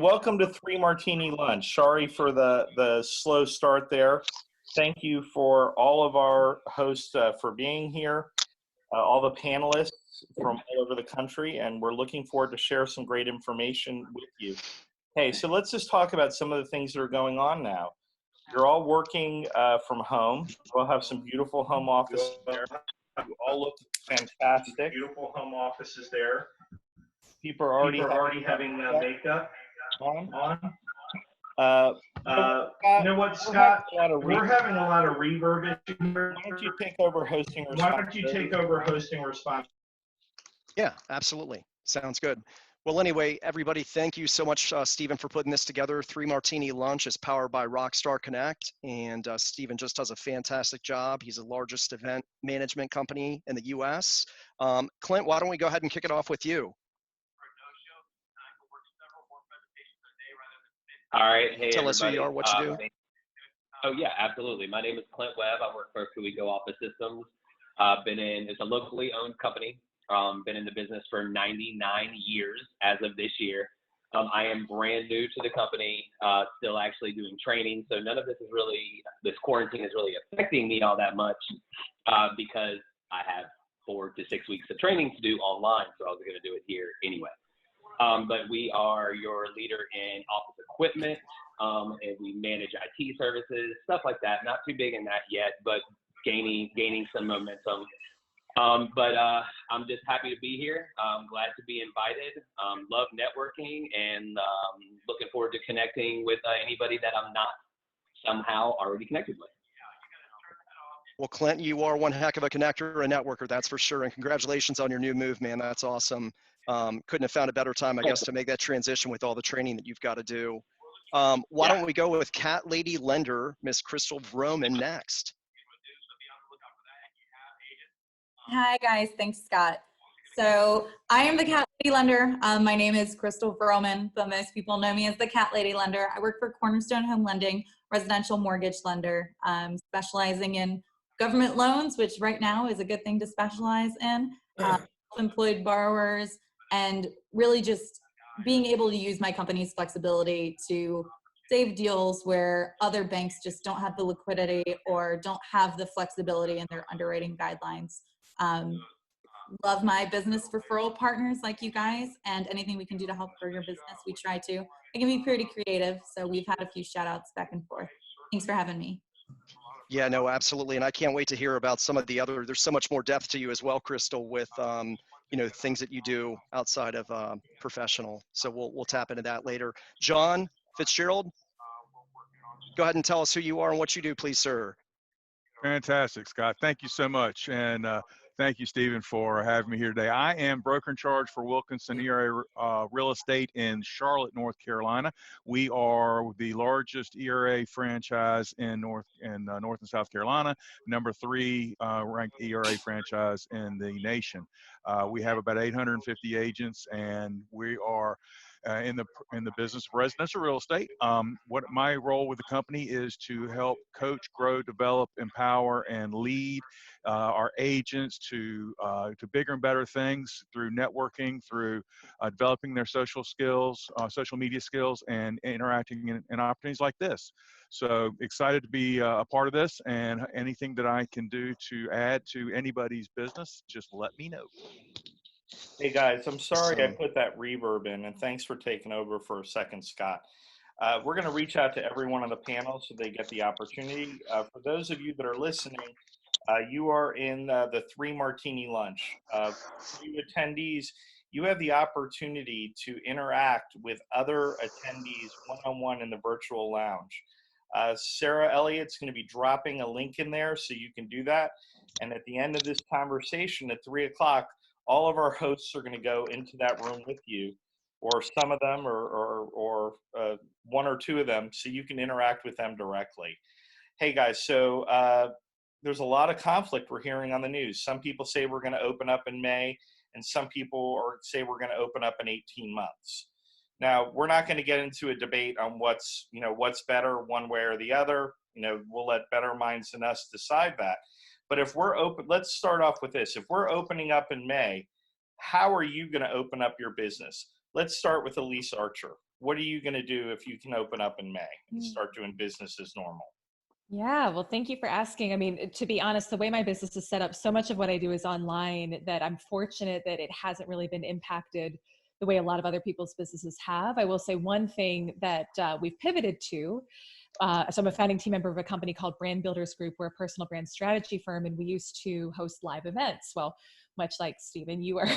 welcome to Three Martini Lunch. Sorry for the slow start there. Thank you for all of our hosts for being here, all the panelists from all over the country, and we're looking forward to share some great information with you. Hey, so let's just talk about some of the things that are going on now. You're all working from home. We'll have some beautiful home offices there. You all look fantastic. Beautiful home offices there. People are already having makeup on. You know what, Scott? We're having a lot of reverb in here. Why don't you take over hosting responsibility? Yeah, absolutely. Sounds good. Well, anyway, everybody, thank you so much, Stephen, for putting this together. Three Martini Lunch is powered by Rockstar Connect, and Stephen just does a fantastic job. He's the largest event management company in the U.S. Clint, why don't we go ahead and kick it off with you? All right. Hey, tell us who you are, what you do. Oh, yeah, absolutely. My name is Clint Webb. I work for Go Office Systems. It's a locally owned company. Been in the business for 99 years as of this year. I am brand new to the company, still actually doing training. So none of this this quarantine is really affecting me all that much because I have 4 to 6 weeks of training to do online. So I was going to do it here anyway. But we are your leader in office equipment, and we manage IT services, stuff like that. Not too big in that yet, but gaining some momentum. I'm just happy to be here. I'm glad to be invited. Love networking and looking forward to connecting with anybody that I'm not somehow already connected with. Well, Clint, you are one heck of a connector, a networker, that's for sure. And congratulations on your new move, man. That's awesome. Couldn't have found a better time, I guess, to make that transition with all the training that you've got to do. Why don't we go with Cat Lady Lender, Miss Crystal Vroman, next. Hi, guys. Thanks, Scott. So I am the Cat Lady Lender. My name is Crystal Vroman, but most people know me as the Cat Lady Lender. I work for Cornerstone Home Lending, residential mortgage lender, specializing in government loans, which right now is a good thing to specialize in, employed borrowers, and really just being able to use my company's flexibility to save deals where other banks just don't have the liquidity or don't have the flexibility in their underwriting guidelines. Love my business referral partners like you guys, and anything we can do to help grow your business, we try to. I can be pretty creative, so we've had a few shout outs back and forth. Thanks for having me. Yeah, no, absolutely. And I can't wait to hear about some of the other, there's so much more depth to you as well, Crystal, with, things that you do outside of professional. So we'll tap into that later. John FitzGerald, go ahead and tell us who you are and what you do, please, sir. Fantastic, Scott. Thank you so much. And thank you, Stephen, for having me here today. I am broker in charge for Wilkinson ERA Real Estate in Charlotte, North Carolina. We are the largest ERA franchise in North and South Carolina, number 3 ranked ERA franchise in the nation. We have about 850 agents, and we are in the business of residential real estate. What my role with the company is to help coach, grow, develop, empower, and lead our agents to bigger and better things through networking, through developing their social skills, social media skills, and interacting in opportunities like this. So excited to be a part of this, and anything that I can do to add to anybody's business, just let me know. Hey guys, I'm sorry I put that reverb in, and thanks for taking over for a second, Scott. We're going to reach out to everyone on the panel so they get the opportunity. For those of you that are listening, you are in the Three Martini Lunch. For you attendees, you have the opportunity to interact with other attendees one-on-one in the virtual lounge. Sarah Elliott's going to be dropping a link in there so you can do that. And at the end of this conversation at 3 o'clock, all of our hosts are going to go into that room with you, or some of them, or 1 or 2 of them, so you can interact with them directly. Hey guys, so there's a lot of conflict we're hearing on the news. Some people say we're going to open up in May, and some people say we're going to open up in 18 months. Now, we're not going to get into a debate on what's better one way or the other. We'll let better minds than us decide that. But if we're open, let's start off with this. If we're opening up in May, how are you going to open up your business? Let's start with Elyse Archer. what are you going to do if you can open up in May and start doing business as normal? Yeah, well, thank you for asking. I mean, to be honest, the way my business is set up, so much of what I do is online that I'm fortunate that it hasn't really been impacted the way a lot of other people's businesses have. I will say one thing that we've pivoted to. So I'm a founding team member of a company called Brand Builders Group. We're a personal brand strategy firm, and we used to host live events. Well, much like Stephen, you are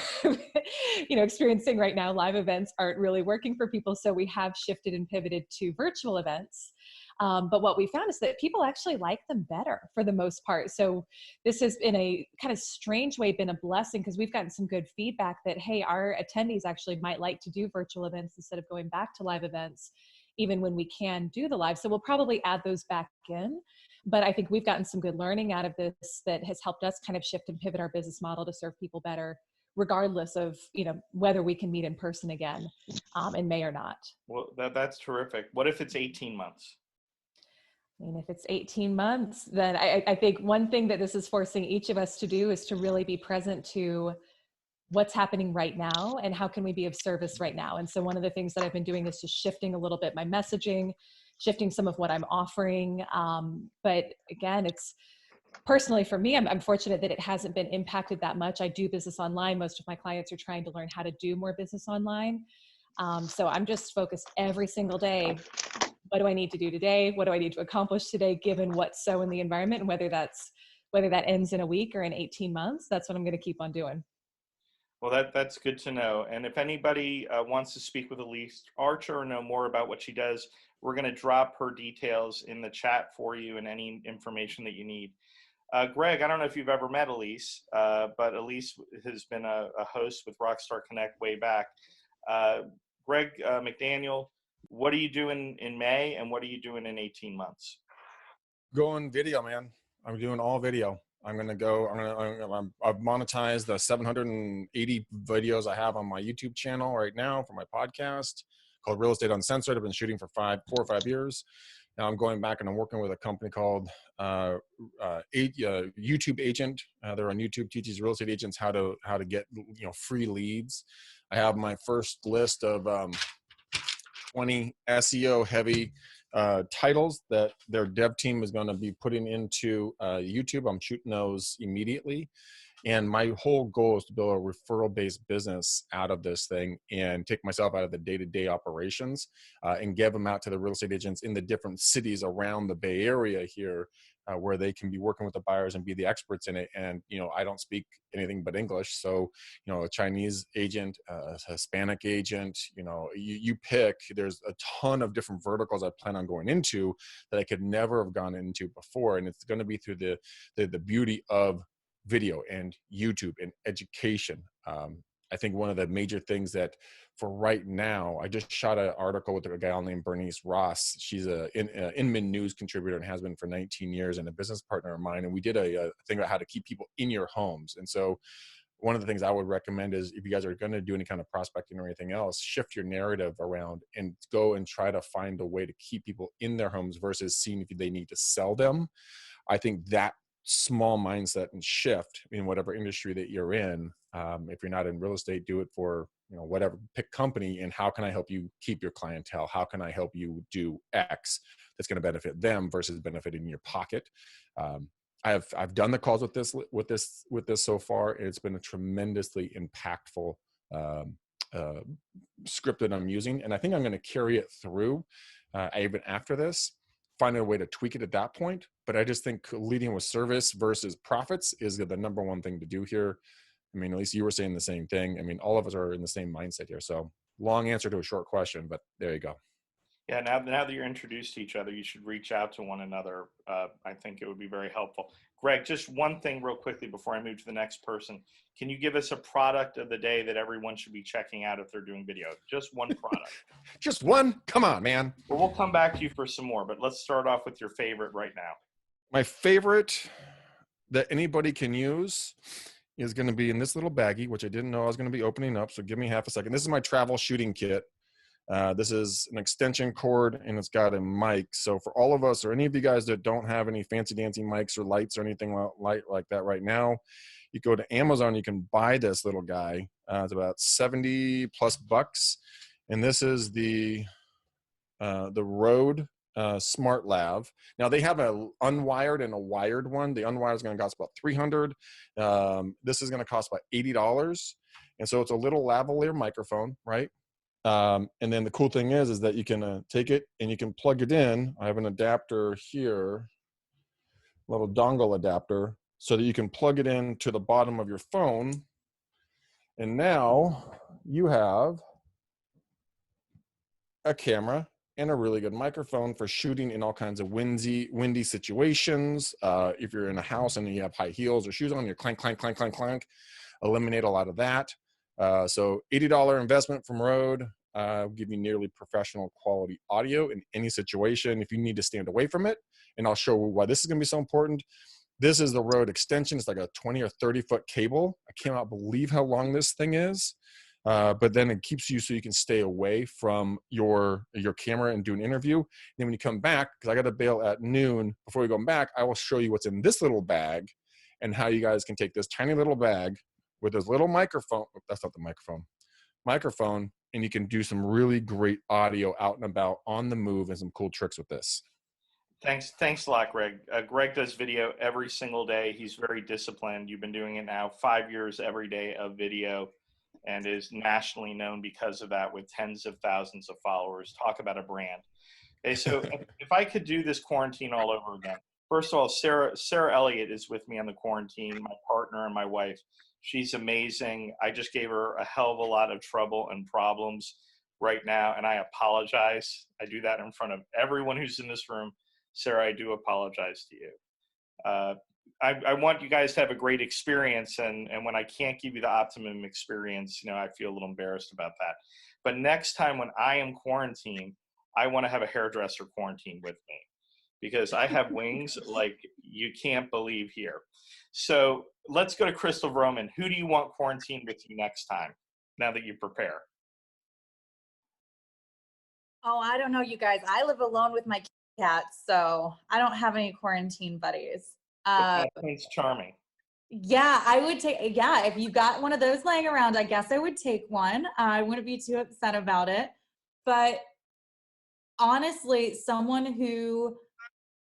experiencing right now, live events aren't really working for people. So we have shifted and pivoted to virtual events. But what we found is that people actually like them better for the most part. So this has in a kind of strange way been a blessing, because we've gotten some good feedback that, hey, our attendees actually might like to do virtual events instead of going back to live events, even when we can do the live. So we'll probably add those back in. But I think we've gotten some good learning out of this that has helped us kind of shift and pivot our business model to serve people better, regardless of, whether we can meet in person again in May or not. Well, that's terrific. What if it's 18 months? I mean, if it's 18 months, then I think one thing that this is forcing each of us to do is to really be present to what's happening right now and how can we be of service right now. And so one of the things that I've been doing is just shifting a little bit my messaging, shifting some of what I'm offering. But again, it's personally for me, I'm fortunate that it hasn't been impacted that much. I do business online. Most of my clients are trying to learn how to do more business online. So I'm just focused every single day. What do I need to do today? What do I need to accomplish today, given what's so in the environment, and whether that ends in a week or in 18 months, that's what I'm going to keep on doing. Well, that's good to know. And if anybody wants to speak with Elyse Archer or know more about what she does, we're going to drop her details in the chat for you and any information that you need. Greg, I don't know if you've ever met Elyse, but Elyse has been a host with Rockstar Connect way back. Greg McDaniel, what are you doing in May and what are you doing in 18 months? Going video, man. I'm doing all video. I've monetized the 780 videos I have on my YouTube channel right now for my podcast called Real Estate Uncensored. I've been shooting for 4 or 5 years. Now I'm going back and I'm working with a company called YouTube Agent. They're on YouTube, teaches real estate agents how to get free leads. I have my first list of 20 SEO heavy titles that their dev team is going to be putting into YouTube. I'm shooting those immediately. And my whole goal is to build a referral-based business out of this thing and take myself out of the day-to-day operations and give them out to the real estate agents in the different cities around the Bay Area here where they can be working with the buyers and be the experts in it. And, I don't speak anything but English. So, a Chinese agent, a Hispanic agent, you pick, there's a ton of different verticals I plan on going into that I could never have gone into before. And it's going to be through the beauty of video and YouTube and education. I think one of the major things that for right now, I just shot an article with a gal named Bernice Ross. She's a Inman News contributor and has been for 19 years and a business partner of mine. And we did a thing about how to keep people in your homes. And so one of the things I would recommend is if you guys are going to do any kind of prospecting or anything else, shift your narrative around and go and try to find a way to keep people in their homes versus seeing if they need to sell them. I think that small mindset and shift in whatever industry that you're in. If you're not in real estate, do it for, whatever, pick company and how can I help you keep your clientele? How can I help you do X that's going to benefit them versus benefiting your pocket? I've done the calls with this so far. And it's been a tremendously impactful script that I'm using. And I think I'm going to carry it through even after this, finding a way to tweak it at that point. But I just think leading with service versus profits is the number one thing to do here. I mean, at least you were saying the same thing. I mean, all of us are in the same mindset here. So long answer to a short question, but there you go. Yeah, now that you're introduced to each other, you should reach out to one another. I think it would be very helpful. Greg, just one thing real quickly before I move to the next person. Can you give us a product of the day that everyone should be checking out if they're doing video? Just one product. Just one? Come on, man. Well, we'll come back to you for some more, but let's start off with your favorite right now. My favorite that anybody can use is going to be in this little baggie, which I didn't know I was going to be opening up. So give me half a second. This is my travel shooting kit. This is an extension cord and it's got a mic. So for all of us or any of you guys that don't have any fancy dancy mics or lights or anything like that right now, you go to Amazon, you can buy this little guy. It's about $70+ bucks. And this is the the Rode Smartlav. Now they have a unwired and a wired one. The unwired is going to cost about $300. This is going to cost about $80. And so it's a little lavalier microphone, right? And then the cool thing is that you can take it and you can plug it in. I have an adapter here, little dongle adapter, so that you can plug it in to the bottom of your phone. And now you have a camera and a really good microphone for shooting in all kinds of windy situations. If you're in a house and you have high heels or shoes on, you're clank, clank, clank, clank, clank. Eliminate a lot of that. So $80 investment from Rode. Will give you nearly professional quality audio in any situation if you need to stand away from it. And I'll show why this is going to be so important. This is the Rode extension. It's like a 20 or 30 foot cable. I cannot believe how long this thing is. But then it keeps you so you can stay away from your camera and do an interview. And then when you come back, because I got to bail at noon, before we go back, I will show you what's in this little bag and how you guys can take this tiny little bag with this little microphone. Oh, that's not the microphone, and you can do some really great audio out and about on the move and some cool tricks with this. Thanks a lot, Greg. Greg does video every single day. He's very disciplined. You've been doing it now 5 years every day of video, and is nationally known because of that, with tens of thousands of followers. Talk about a brand. Okay, so if I could do this quarantine all over again. First of all, Sarah Elliot is with me on the quarantine, my partner and my wife. She's amazing. I just gave her a hell of a lot of trouble and problems right now, and I apologize. I do that in front of everyone who's in this room. Sarah, I do apologize to you. I want you guys to have a great experience, and when I can't give you the optimum experience, I feel a little embarrassed about that. But next time when I am quarantined, I want to have a hairdresser quarantine with me, because I have wings like you can't believe here. So let's go to Crystal Vroman. Who do you want quarantined with you next time, now that you prepare? Oh, I don't know, you guys. I live alone with my cat, so I don't have any quarantine buddies. Prince Charming. Yeah, I would take, if you got one of those laying around, I guess I would take one. I wouldn't be too upset about it. But honestly, someone who,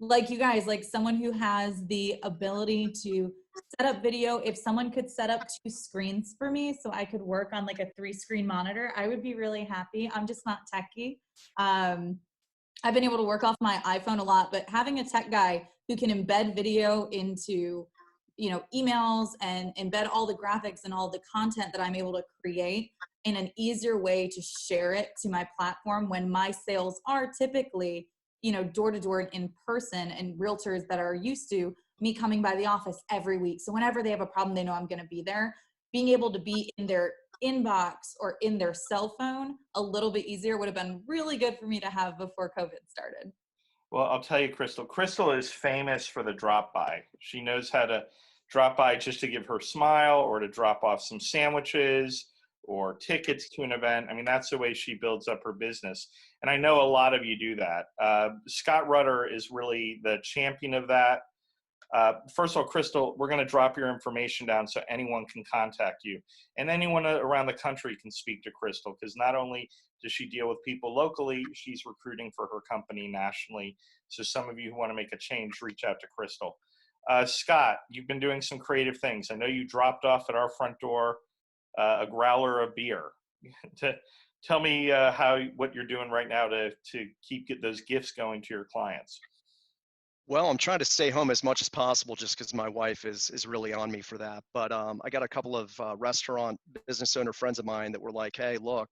like you guys, like someone who has the ability to set up video. If someone could set up 2 screens for me so I could work on like a 3-screen monitor, I would be really happy. I'm just not techie. I've been able to work off my iPhone a lot, but having a tech guy who can embed video into, emails and embed all the graphics and all the content that I'm able to create in an easier way to share it to my platform, when my sales are typically, door to door in person, and realtors that are used to me coming by the office every week. So whenever they have a problem, they know I'm going to be there. Being able to be in their inbox or in their cell phone a little bit easier would have been really good for me to have before COVID started. Well, I'll tell you, Crystal is famous for the drop by. She knows how to drop by just to give her smile, or to drop off some sandwiches or tickets to an event. I mean, that's the way she builds up her business. And I know a lot of you do that. Scott Rutter is really the champion of that. First of all, Crystal, we're going to drop your information down so anyone can contact you. And anyone around the country can speak to Crystal, because not only does she deal with people locally, she's recruiting for her company nationally. So some of you who want to make a change, reach out to Crystal. Scott, you've been doing some creative things. I know you dropped off at our front door a growler of beer. Tell me what you're doing right now to get those gifts going to your clients. Well, I'm trying to stay home as much as possible, just because my wife is really on me for that. But I got a couple of restaurant business owner friends of mine that were like, hey, look,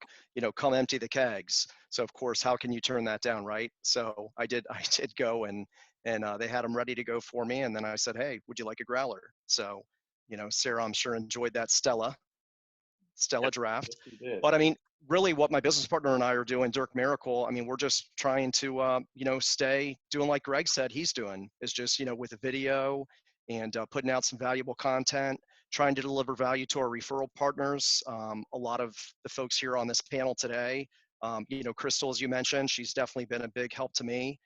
come empty the kegs. So of course, how can you turn that down, right? So I did go, and they had them ready to go for me. And then I said, hey, would you like a growler? So, Sarah, I'm sure enjoyed that Stella draft. But I mean, really what my business partner and I are doing, Dirk Miracle, I mean, we're just trying to, stay doing like Greg said he's doing, is just, with a video and putting out some valuable content, trying to deliver value to our referral partners. A lot of the folks here on this panel today, Crystal, as you mentioned, she's definitely been a big help to me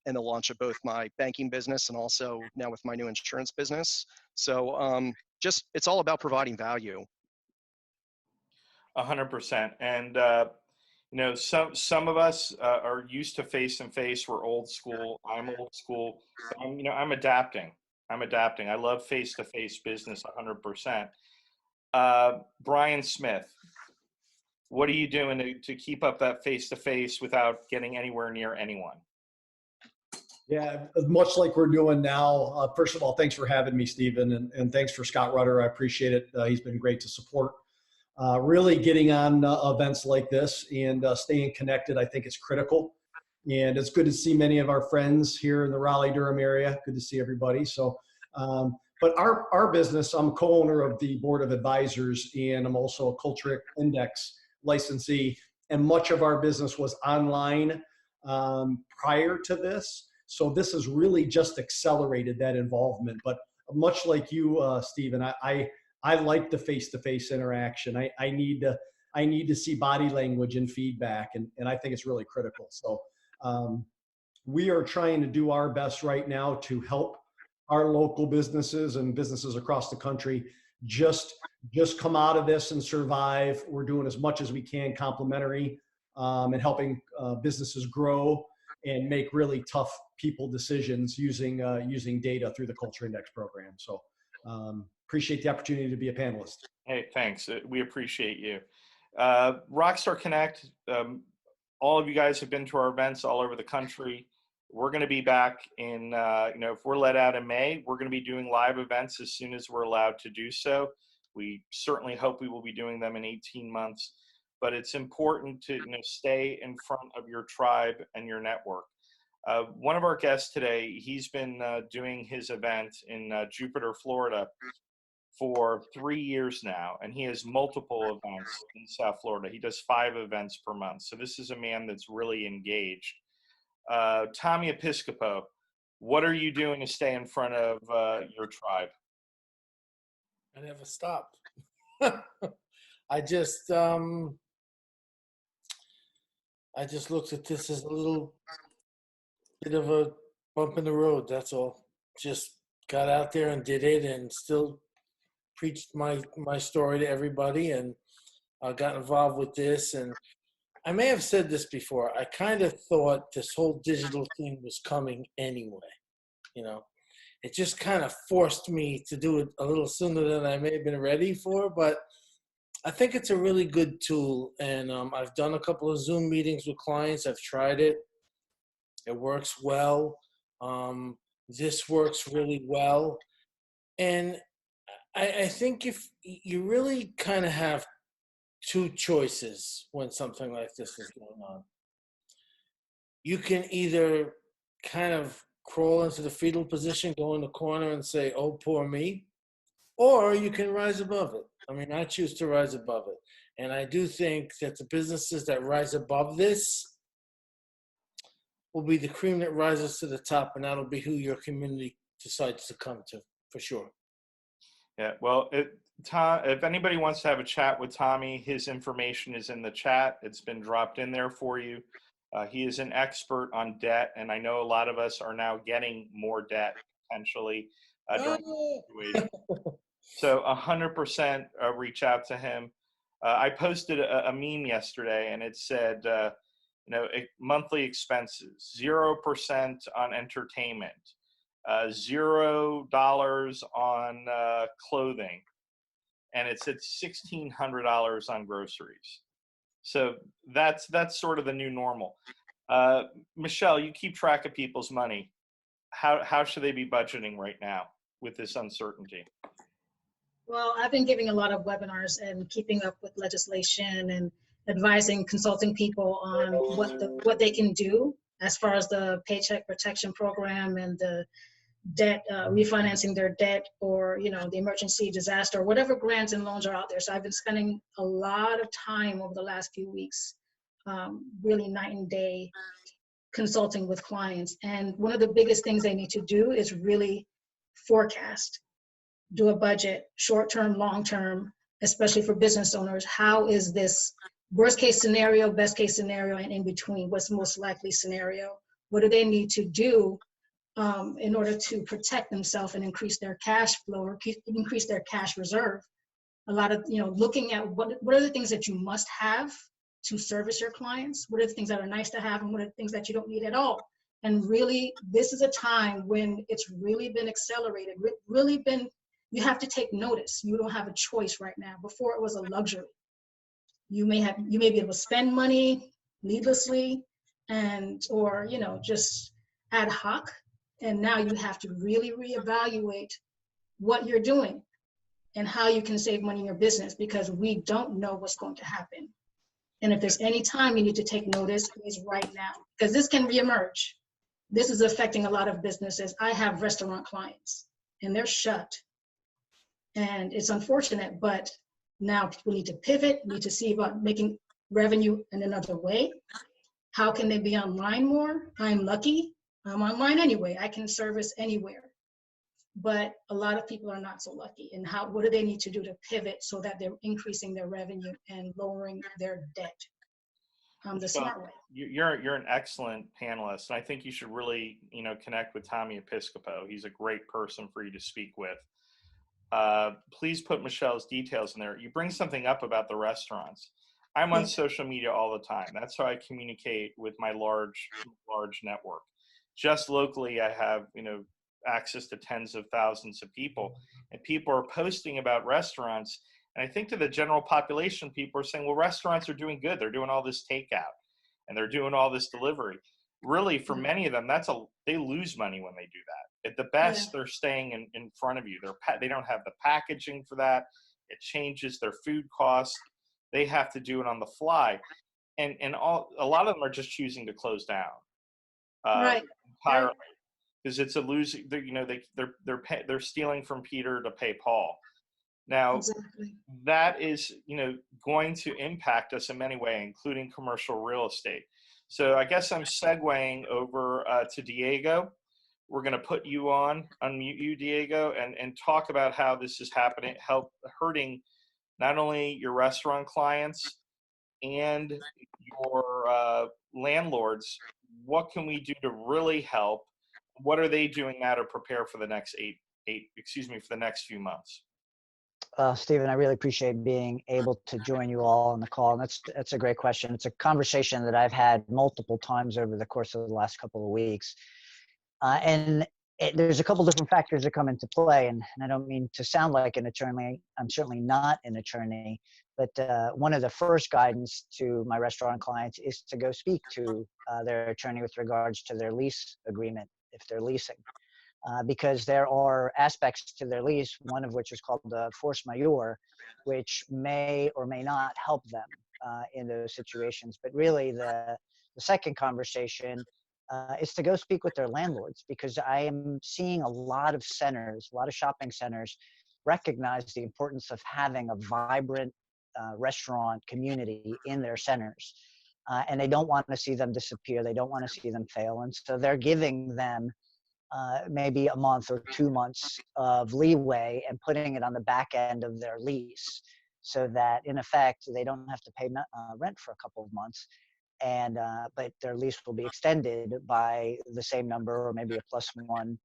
in the launch of both my banking business and also now with my new insurance business. So just, it's all about providing value. 100%. And, You know, some of us are used to face-to-face. We're old school. I'm old school. So I'm adapting. I love face-to-face business 100%. Bryan Smith, what are you doing to keep up that face-to-face without getting anywhere near anyone? Yeah, much like we're doing now. First of all, thanks for having me, Stephen, and thanks for Scott Rudder. I appreciate it. He's been great to support. Really getting on events like this and staying connected, I think is critical. And it's good to see many of our friends here in the Raleigh-Durham area. Good to see everybody. So, but our business, I'm co-owner of the board of advisors, and I'm also a Culture Index licensee. And much of our business was online prior to this. So this has really just accelerated that involvement. But much like you, Stephen, I like the face-to-face interaction. I need to see body language and feedback, and I think it's really critical. So we are trying to do our best right now to help our local businesses and businesses across the country just come out of this and survive. We're doing as much as we can complimentary and helping businesses grow and make really tough people decisions using data through the Culture Index program. So appreciate the opportunity to be a panelist. Hey, thanks. We appreciate you. Rockstar Connect, all of you guys have been to our events all over the country. We're going to be back in, if we're let out in May, we're going to be doing live events as soon as we're allowed to do so. We certainly hope we will be doing them in 18 months. But it's important to stay in front of your tribe and your network. One of our guests today, he's been doing his event in Jupiter, Florida for 3 years now, and he has multiple events in South Florida. He does 5 events per month. So this is a man that's really engaged. Tommy Episcopo, what are you doing to stay in front of your tribe? I never stop. I just looked at this as a little bit of a bump in the road, that's all. Just got out there and did it, and still preached my story to everybody, and got involved with this. And I may have said this before, I kind of thought this whole digital thing was coming anyway. It just kind of forced me to do it a little sooner than I may have been ready for, but I think it's a really good tool, and I've done a couple of Zoom meetings with clients. I've tried it. It works well. This works really well. And I think if you really kind of have 2 choices when something like this is going on. You can either kind of crawl into the fetal position, go in the corner and say, oh, poor me, or you can rise above it. I mean, I choose to rise above it. And I do think that the businesses that rise above this will be the cream that rises to the top, and that'll be who your community decides to come to, for sure. Yeah, well, if anybody wants to have a chat with Tommy, his information is in the chat. It's been dropped in there for you. He is an expert on debt, and I know a lot of us are now getting more debt potentially during the situation. So 100% reach out to him. I posted a meme yesterday, and it said, monthly expenses, 0% on entertainment, $0 on clothing, and it said $1,600 on groceries. So that's sort of the new normal. Michelle, you keep track of people's money. How should they be budgeting right now with this uncertainty? Well, I've been giving a lot of webinars and keeping up with legislation and advising, consulting people on what they can do as far as the Paycheck Protection Program and the debt, refinancing their debt, or the emergency disaster, whatever grants and loans are out there. So I've been spending a lot of time over the last few weeks, really night and day, consulting with clients. And one of the biggest things they need to do is really forecast, do a budget, short-term, long-term, especially for business owners. How is this worst case scenario, best case scenario, and in between? What's the most likely scenario? What do they need to do in order to protect themselves and increase their cash flow or increase their cash reserve? A lot of, looking at what are the things that you must have to service your clients? What are the things that are nice to have and what are the things that you don't need at all? And really, this is a time when it's really been accelerated, really been, you have to take notice. You don't have a choice right now. Before it was a luxury. You may be able to spend money needlessly or, just ad hoc. And now you have to really reevaluate what you're doing and how you can save money in your business, because we don't know what's going to happen. And if there's any time you need to take notice, it's right now, because this can reemerge. This is affecting a lot of businesses. I have restaurant clients and they're shut. And it's unfortunate, but now people need to pivot, need to see about making revenue in another way. How can they be online more? I'm lucky. I'm online anyway. I can service anywhere. But a lot of people are not so lucky. And what do they need to do to pivot so that they're increasing their revenue and lowering their debt? The smart way. You're an excellent panelist, and I think you should really connect with Tommy Episcopo. He's a great person for you to speak with. Please put Michelle's details in there. You bring something up about the restaurants. I'm on social media all the time. That's how I communicate with my large network. Just locally, I have access to tens of thousands of people, and people are posting about restaurants. And I think to the general population, people are saying, well, restaurants are doing good. They're doing all this takeout and they're doing all this delivery. Really, for many of them, they lose money when they do that. At the best, they're staying in front of you. They don't have the packaging for that. It changes their food costs. They have to do it on the fly. And a lot of them are just choosing to close down entirely. Because it's a losing, they're stealing from Peter to pay Paul. Now, that is, going to impact us in many ways, including commercial real estate. So I guess I'm segueing over to Diego. We're going to put you unmute you, Diego, and talk about how this is hurting not only your restaurant clients and your landlords. What can we do to really help? What are they doing now to prepare for the next for the next few months? Stephen, I really appreciate being able to join you all on the call. And that's a great question. It's a conversation that I've had multiple times over the course of the last couple of weeks. There's a couple different factors that come into play. And I don't mean to sound like an attorney. I'm certainly not an attorney. But one of the first guidance to my restaurant clients is to go speak to their attorney with regards to their lease agreement, if they're leasing. Because there are aspects to their lease, one of which is called the force majeure, which may or may not help them in those situations. But really, the second conversation is to go speak with their landlords, because I am seeing a lot of shopping centers recognize the importance of having a vibrant restaurant community in their centers. And they don't want to see them disappear. They don't want to see them fail. And so they're giving them maybe a month or 2 months of leeway and putting it on the back end of their lease, so that in effect they don't have to pay rent for a couple of months, and but their lease will be extended by the same number or maybe a +1,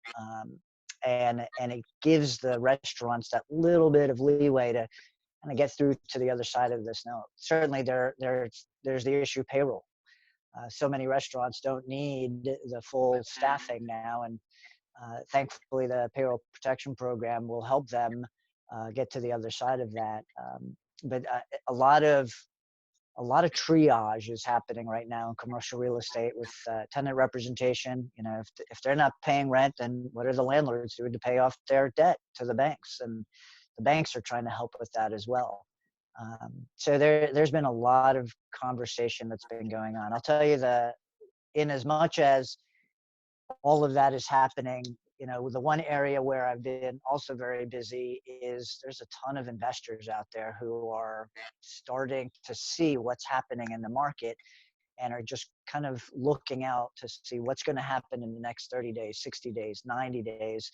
and it gives the restaurants that little bit of leeway to kind of get through to the other side of this note. Certainly there's the issue of payroll. So many restaurants don't need the full staffing now, and thankfully the payroll protection program will help them get to the other side of that. But a lot of triage is happening right now in commercial real estate with tenant representation. If they're not paying rent, then what are the landlords doing to pay off their debt to the banks? And the banks are trying to help with that as well. So there's been a lot of conversation that's been going on. I'll tell you that in as much as all of that is happening, the one area where I've been also very busy is there's a ton of investors out there who are starting to see what's happening in the market and are just kind of looking out to see what's going to happen in the next 30 days, 60 days, 90 days.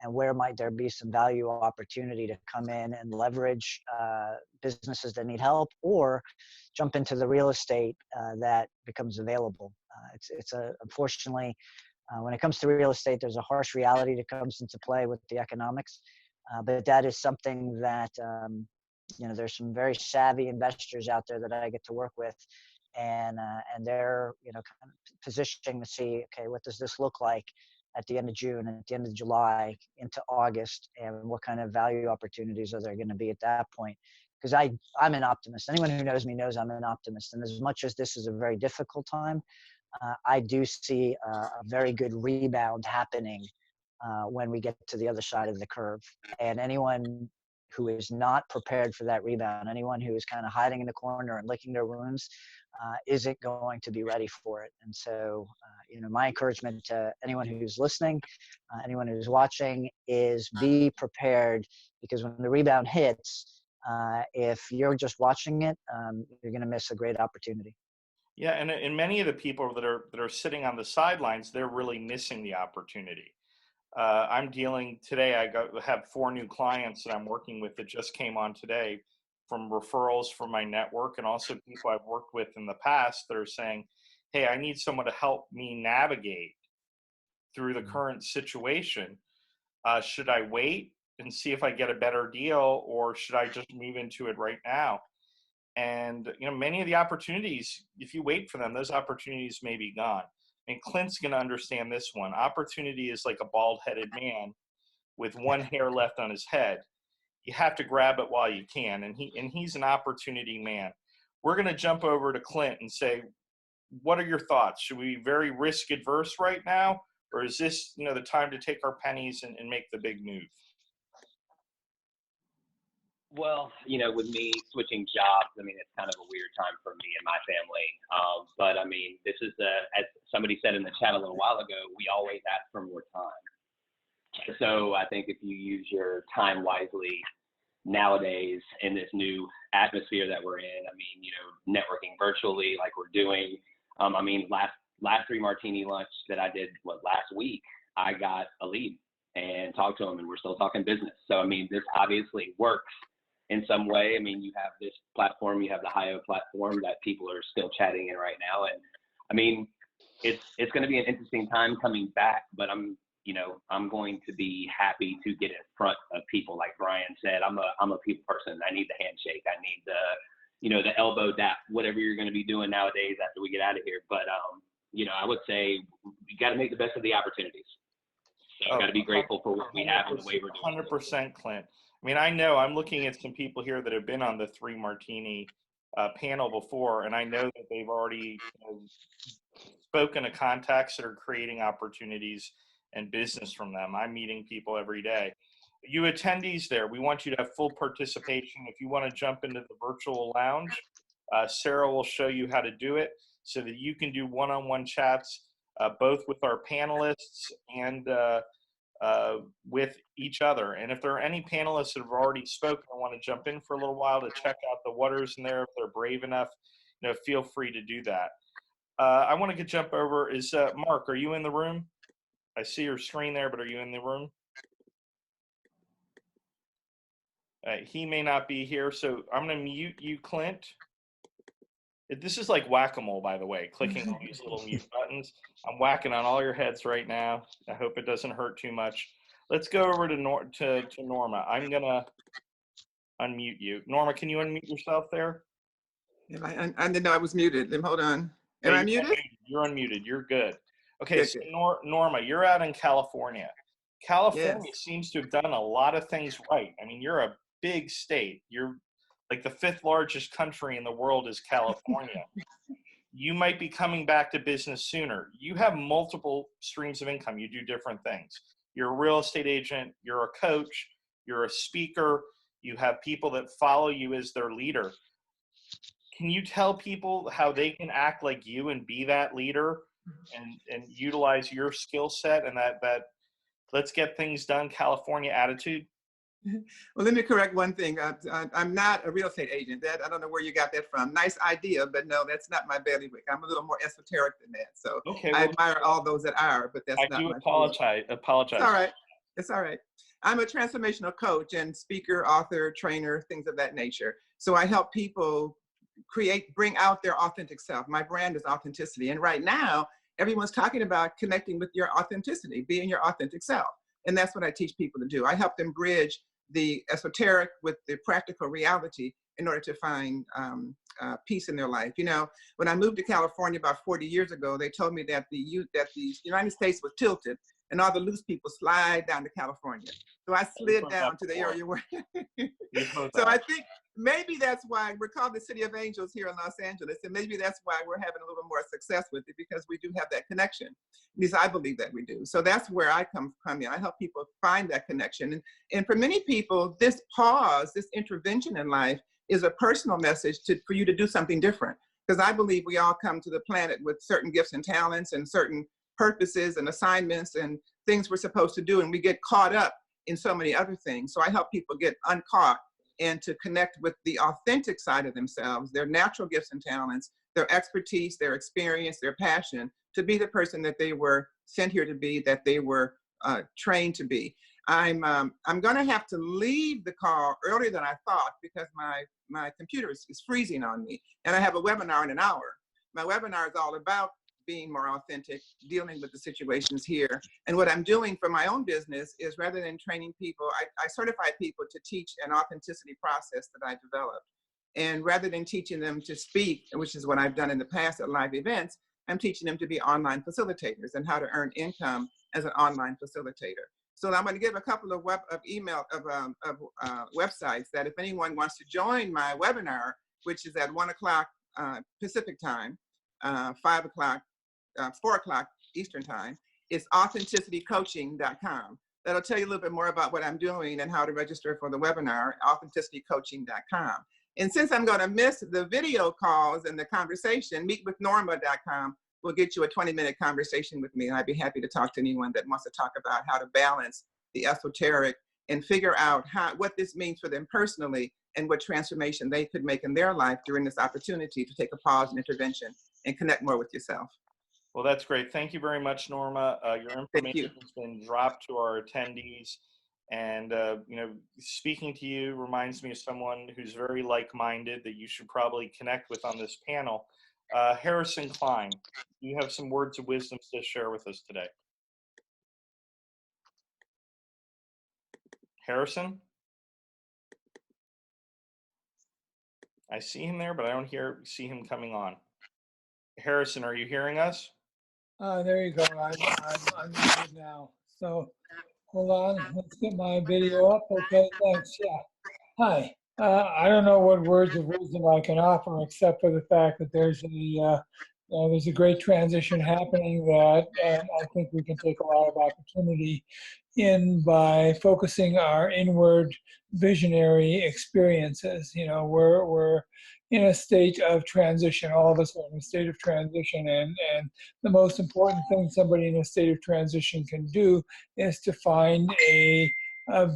And where might there be some value opportunity to come in and leverage businesses that need help, or jump into the real estate that becomes available. Unfortunately, when it comes to real estate, there's a harsh reality that comes into play with the economics. But that is something that you know, there's some very savvy investors out there that I get to work with, and they're, you know, kind of positioning to see, okay, what does this look like at the end of June and at the end of July into August, and what kind of value opportunities are there going to be at that point? Because I'm an optimist. Anyone who knows me knows I'm an optimist, and as much as this is a very difficult time, I do see a very good rebound happening when we get to the other side of the curve. And anyone who is not prepared for that rebound, anyone who is kind of hiding in the corner and licking their wounds, isn't going to be ready for it. And so, you know, my encouragement to anyone who's listening, anyone who's watching, is be prepared, because when the rebound hits, if you're just watching it, you're going to miss a great opportunity. Yeah, and many of the people that are sitting on the sidelines, they're really missing the opportunity. I'm dealing today. I have 4 new clients that I'm working with that just came on today from referrals from my network, and also people I've worked with in the past that are saying, hey, I need someone to help me navigate through the current situation. Should I wait and see if I get a better deal, or should I just move into it right now? And, you know, many of the opportunities, if you wait for them, those opportunities may be gone. And Clint's going to understand this one. Opportunity is like a bald-headed man with one hair left on his head. You have to grab it while you can, and he's an opportunity man. We're going to jump over to Clint and say, what are your thoughts? Should we be very risk adverse right now, or is this, you know, the time to take our pennies and make the big move? Well, you know, with me switching jobs, I mean, it's kind of a weird time for me and my family. But I mean, this is as somebody said in the chat a little while ago, we always ask for more time. So I think if you use your time wisely nowadays in this new atmosphere that we're in, I mean, you know, networking virtually like we're doing. I mean, last 3 Martini lunch that I did last week, I got a lead and talked to him, and we're still talking business. So I mean, this obviously works in some way. I mean, you have this platform, you have the HIO platform that people are still chatting in right now. And I mean, it's going to be an interesting time coming back, but I'm going to be happy to get in front of people. Like Bryan said, I'm a people person. I need the handshake. I need the elbow dap, whatever you're going to be doing nowadays after we get out of here. But, you know, I would say we got to make the best of the opportunities. So got to be grateful for what we have and the way we're doing. 100%, Clint. I mean, I know I'm looking at some people here that have been on the 3 Martini panel before, and I know that they've already spoken to contacts that are creating opportunities and business from them. I'm meeting people every day. You attendees there, we want you to have full participation. If you want to jump into the virtual lounge, Sarah will show you how to do it so that you can do one-on-one chats, both with our panelists and with each other. And if there are any panelists that have already spoken and want to jump in for a little while to check out the waters in there, if they're brave enough, you know, feel free to do that. I want to jump over. Is Mark, are you in the room? I see your screen there, but are you in the room? He may not be here, so I'm going to mute you, Clint. This is like whack-a-mole, by the way, clicking on these little mute buttons. I'm whacking on all your heads right now. I hope it doesn't hurt too much. Let's go over to Norma. I'm going to unmute you. Norma, can you unmute yourself there? I didn't know I was muted. Hold on. Am I muted? You're unmuted. You're good. Okay, good, so good. Norma, you're out in California. California seems to have done a lot of things right. I mean, you're a big state. You're like the 5th largest country in the world is California. You might be coming back to business sooner. You have multiple streams of income. You do different things. You're a real estate agent. You're a coach. You're a speaker. You have people that follow you as their leader. Can you tell people how they can act like you and be that leader and utilize your skill set and that let's get things done California attitude? Well, let me correct one thing. I'm not a real estate agent. I don't know where you got that from. Nice idea, but no, that's not my bailiwick. I'm a little more esoteric than that. So okay, well, I admire all those that are, but that's not my apologize. It's all right. It's all right. I'm a transformational coach and speaker, author, trainer, things of that nature. So I help people bring out their authentic self. My brand is authenticity. And right now, everyone's talking about connecting with your authenticity, being your authentic self. And that's what I teach people to do. I help them bridge the esoteric with the practical reality in order to find peace in their life. You know, when I moved to California about 40 years ago, they told me that the United States was tilted and all the loose people slide down to California. So I slid down to the area where, so I think maybe that's why we're called the City of Angels here in Los Angeles. And maybe that's why we're having a little more success with it, because we do have that connection. At least I believe that we do. So that's where I come in. I help people find that connection. And for many people, this pause, this intervention in life is a personal message for you to do something different. Because I believe we all come to the planet with certain gifts and talents and certain purposes and assignments and things we're supposed to do. And we get caught up in so many other things. So I help people get uncaught and to connect with the authentic side of themselves, their natural gifts and talents, their expertise, their experience, their passion, to be the person that they were sent here to be, that they were trained to be. I'm going to have to leave the call earlier than I thought because my computer is freezing on me, and I have a webinar in an hour. My webinar is all about being more authentic, dealing with the situations here. And what I'm doing for my own business is, rather than training people, I certify people to teach an authenticity process that I developed. And rather than teaching them to speak, which is what I've done in the past at live events, I'm teaching them to be online facilitators and how to earn income as an online facilitator. So I'm going to give a couple of websites that if anyone wants to join my webinar, which is at 1 o'clock Pacific time, 5 o'clock, 4 o'clock Eastern time, it's AuthenticityCoaching.com. That'll tell you a little bit more about what I'm doing and how to register for the webinar, AuthenticityCoaching.com. And since I'm going to miss the video calls and the conversation, MeetWithNorma.com will get you a 20-minute conversation with me. And I'd be happy to talk to anyone that wants to talk about how to balance the esoteric and figure out what this means for them personally and what transformation they could make in their life during this opportunity to take a pause and intervention and connect more with yourself. Well, that's great. Thank you very much, Norma. Your information has been dropped to our attendees. And, you know, speaking to you reminds me of someone who's very like-minded that you should probably connect with on this panel. Harrison Klein, you have some words of wisdom to share with us today. Harrison? I see him there, but I don't see him coming on. Harrison, are you hearing us? There you go. I'm good now. So hold on. Let's get my video up. Okay, thanks. Yeah. Hi. I don't know what words of wisdom I can offer, except for the fact that there's a great transition happening that I think we can take a lot of opportunity in by focusing our inward visionary experiences. You know, we're in a state of transition. All of us are in a state of transition, and the most important thing somebody in a state of transition can do is to find a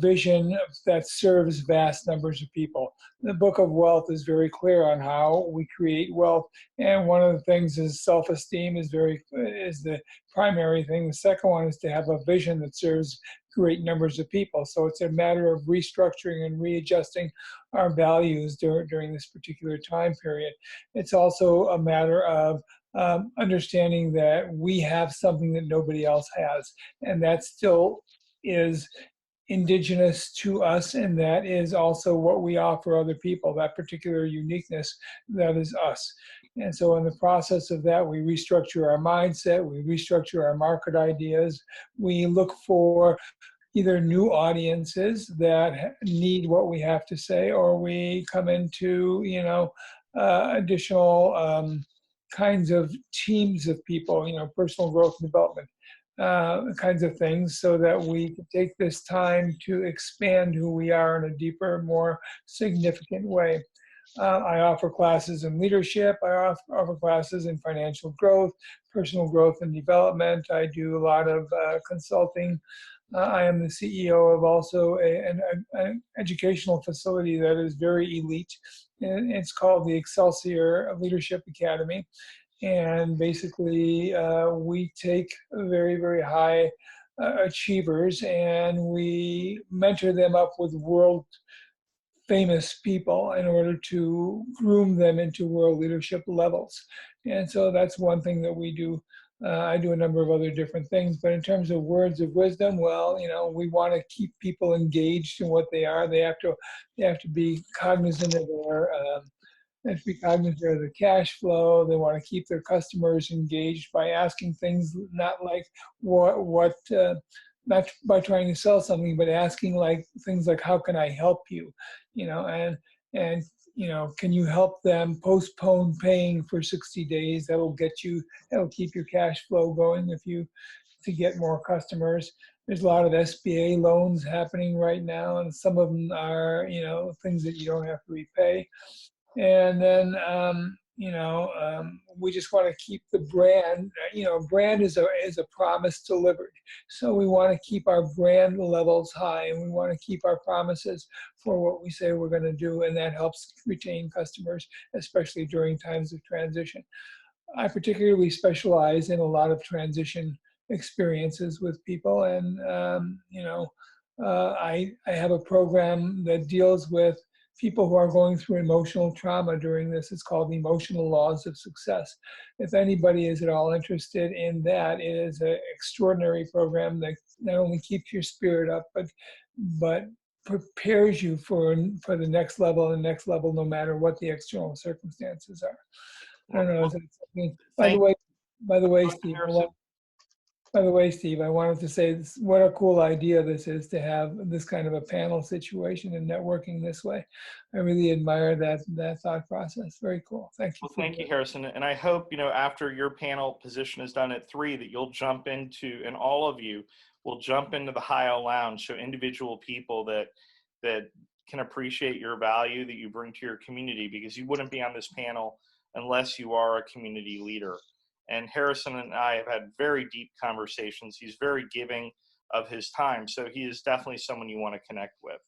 vision that serves vast numbers of people. The Book of Wealth is very clear on how we create wealth, and one of the things is self-esteem is the primary thing. The second one is to have a vision that serves great numbers of people. So it's a matter of restructuring and readjusting our values during this particular time period. It's also a matter of understanding that we have something that nobody else has, and that still is indigenous to us, and that is also what we offer other people, that particular uniqueness that is us. And so in the process of that, we restructure our mindset, we restructure our market ideas, we look for either new audiences that need what we have to say, or we come into, you know, additional kinds of teams of people, you know, personal growth and development. Kinds of things, so that we can take this time to expand who we are in a deeper, more significant way. I offer classes in leadership. I offer classes in financial growth, personal growth and development. I do a lot of consulting. I am the CEO of also an educational facility that is very elite. And it's called the Excelsior Leadership Academy. And basically, we take very, very high achievers and we mentor them up with world famous people in order to groom them into world leadership levels. And so that's one thing that we do. I do a number of other different things, but in terms of words of wisdom, well, we want to keep people engaged in what they are. They have to be cognizant of the cash flow. They want to keep their customers engaged by asking things not like not by trying to sell something, but asking like things like, how can I help you? And can you help them postpone paying for 60 days? That'll keep your cash flow going to get more customers. There's a lot of SBA loans happening right now, and some of them are, things that you don't have to repay. And then, we just want to keep the brand. Brand is a promise delivered. So we want to keep our brand levels high, and we want to keep our promises for what we say we're going to do, and that helps retain customers, especially during times of transition. I particularly specialize in a lot of transition experiences with people, and I have a program that deals with people who are going through emotional trauma during this. It's called the Emotional Laws of Success. If anybody is at all interested in that, it is an extraordinary program that not only keeps your spirit up, but prepares you for the next level and next level, no matter what the external circumstances are. I don't know. Is that something? By the way, Steve, I wanted to say what a cool idea this is to have this kind of a panel situation and networking this way. I really admire that thought process. Very cool. Thank you. Well, thank you, Harrison. And I hope, after your panel position is done at 3, that you'll jump into, and all of you will jump into the Hio Lounge, so individual people that can appreciate your value that you bring to your community, because you wouldn't be on this panel unless you are a community leader. And Harrison and I have had very deep conversations. He's very giving of his time. So he is definitely someone you want to connect with.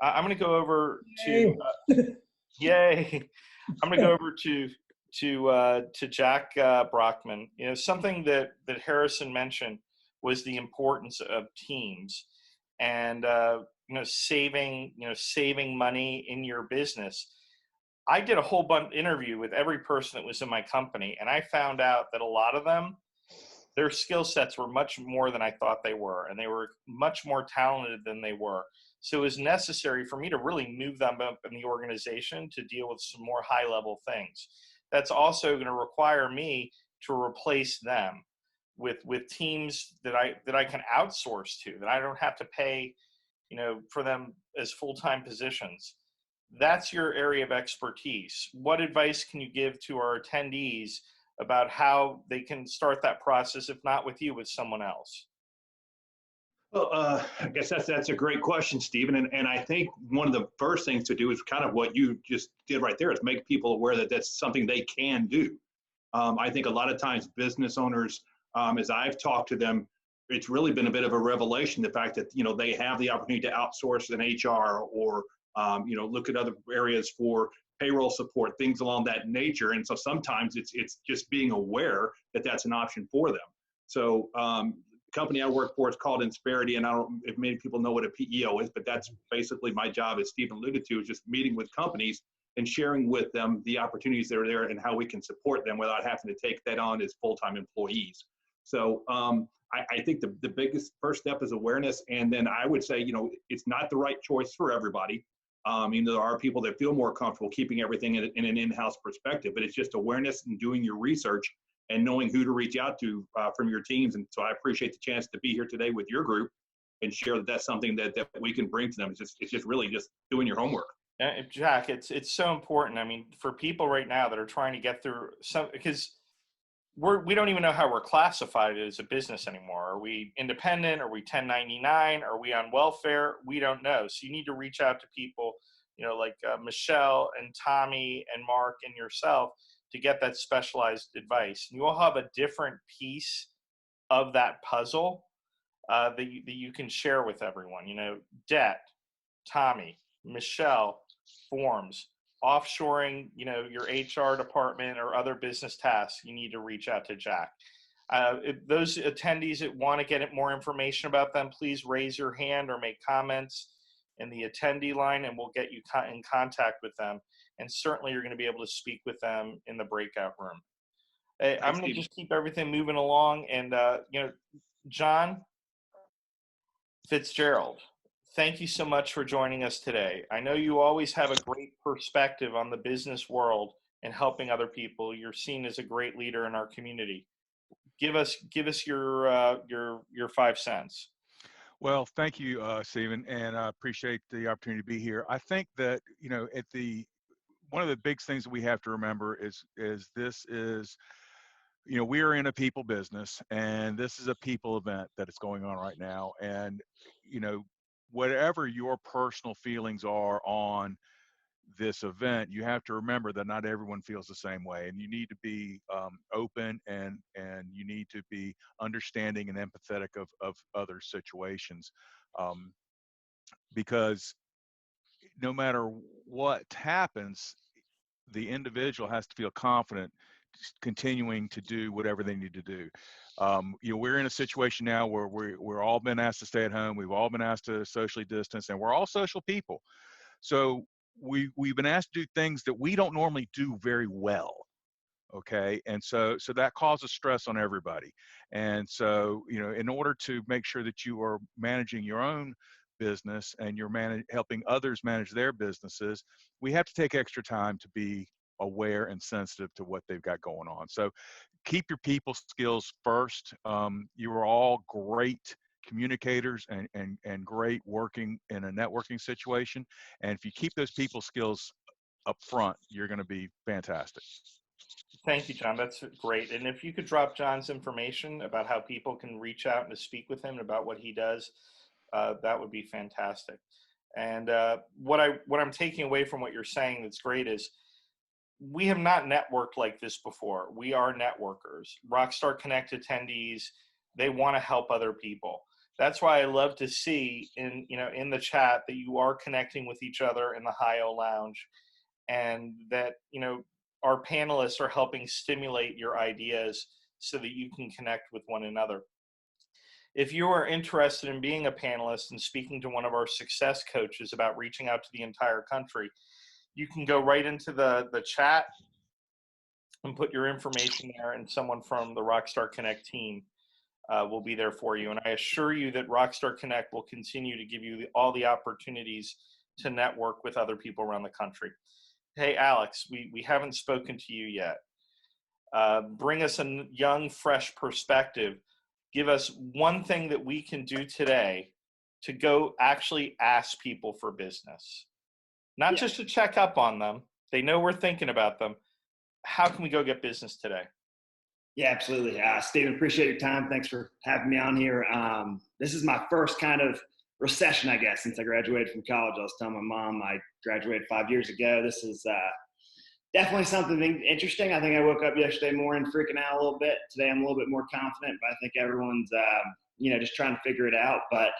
I'm going to go over to, yay. I'm going to go over to Jack Brockman. Something that Harrison mentioned was the importance of teams and, saving money in your business. I did a whole bunch interview with every person that was in my company, and I found out that a lot of them, their skill sets were much more than I thought they were, and they were much more talented than they were. So it was necessary for me to really move them up in the organization to deal with some more high-level things. That's also going to require me to replace them with teams that I can outsource to, that I don't have to pay, for them as full-time positions. That's your area of expertise. What advice can you give to our attendees about how they can start that process, if not with you, with someone else? Well, I guess that's a great question, Stephen. And I think one of the first things to do is kind of what you just did right there, is make people aware that that's something they can do. I think a lot of times business owners, as I've talked to them, it's really been a bit of a revelation, the fact that, they have the opportunity to outsource an HR or look at other areas for payroll support, things along that nature. And so sometimes it's just being aware that that's an option for them. So the company I work for is called Insperity, and I don't know if many people know what a PEO is, but that's basically my job, as Stephen alluded to, is just meeting with companies and sharing with them the opportunities that are there and how we can support them without having to take that on as full-time employees. So I think the biggest first step is awareness. And then I would say, it's not the right choice for everybody. There are people that feel more comfortable keeping everything in an in-house perspective, but it's just awareness and doing your research and knowing who to reach out to from your teams. And so I appreciate the chance to be here today with your group and share that that's something that we can bring to them. It's just really just doing your homework. Jack, it's so important. I mean, for people right now that are trying to get through because we don't even know how we're classified as a business anymore. Are we independent? Are we 1099? Are we on welfare? We don't know. So you need to reach out to people, like Michelle and Tommy and Mark and yourself to get that specialized advice. And you all have a different piece of that puzzle that you can share with everyone. Debt, Tommy, Michelle, forms. Offshoring, your HR department or other business tasks, you need to reach out to Jack. If those attendees that want to get more information about them, please raise your hand or make comments in the attendee line, and we'll get you in contact with them. And certainly you're going to be able to speak with them in the breakout room. Hey, I'm going to just keep everything moving along. And, John FitzGerald, thank you so much for joining us today. I know you always have a great perspective on the business world and helping other people. You're seen as a great leader in our community. Give us your 5 cents. Well, thank you, Stephen, and I appreciate the opportunity to be here. I think that, one of the big things that we have to remember is this is, we are in a people business, and this is a people event that is going on right now. And, whatever your personal feelings are on this event, you have to remember that not everyone feels the same way, and you need to be open, and you need to be understanding and empathetic of other situations, because no matter what happens, the individual has to feel confident continuing to do whatever they need to do. We're in a situation now where we're all been asked to stay at home. We've all been asked to socially distance, and we're all social people. So we've been asked to do things that we don't normally do very well. Okay. And so that causes stress on everybody. And so, in order to make sure that you are managing your own business and you're helping others manage their businesses, we have to take extra time to be aware and sensitive to what they've got going on. So keep your people skills first. You are all great communicators and great working in a networking situation. And if you keep those people skills up front, you're going to be fantastic. Thank you, John. That's great. And if you could drop John's information about how people can reach out and to speak with him about what he does, that would be fantastic. And what I'm taking away from what you're saying that's great is we have not networked like this before. We are networkers. Rockstar Connect attendees, they want to help other people. That's why I love to see in the chat that you are connecting with each other in the Hi-O Lounge, and that our panelists are helping stimulate your ideas so that you can connect with one another. If you are interested in being a panelist and speaking to one of our success coaches about reaching out to the entire country, you can go right into the chat and put your information there, and someone from the Rockstar Connect team will be there for you. And I assure you that Rockstar Connect will continue to give you all the opportunities to network with other people around the country. Hey, Alex, we haven't spoken to you yet. Bring us a young, fresh perspective. Give us one thing that we can do today to go actually ask people for business. Not just to check up on them. They know we're thinking about them. How can we go get business today? Yeah, absolutely. Stephen, appreciate your time. Thanks for having me on here. This is my first kind of recession, I guess, since I graduated from college. I was telling my mom I graduated 5 years ago. This is definitely something interesting. I think I woke up yesterday morning freaking out a little bit. Today I'm a little bit more confident, but I think everyone's just trying to figure it out. But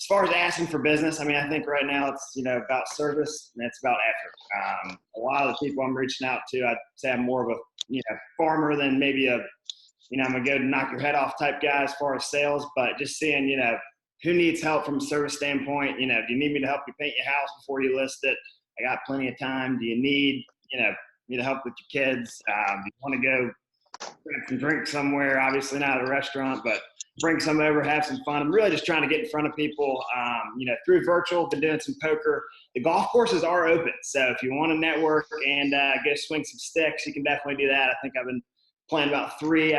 as far as asking for business, I mean, I think right now it's about service and it's about effort. A lot of the people I'm reaching out to, I'd say I'm more of a farmer than maybe I'm gonna go knock your head off type guy as far as sales, but just seeing who needs help from a service standpoint. Do you need me to help you paint your house before you list it? I got plenty of time. Do you need me to help with your kids? Do you want to go grab some drink somewhere? Obviously not at a restaurant, but bring some over, have some fun. I'm really just trying to get in front of people, through virtual. Been doing some poker. The golf courses are open, so if you want to network and go swing some sticks, you can definitely do that. I think I've been playing about three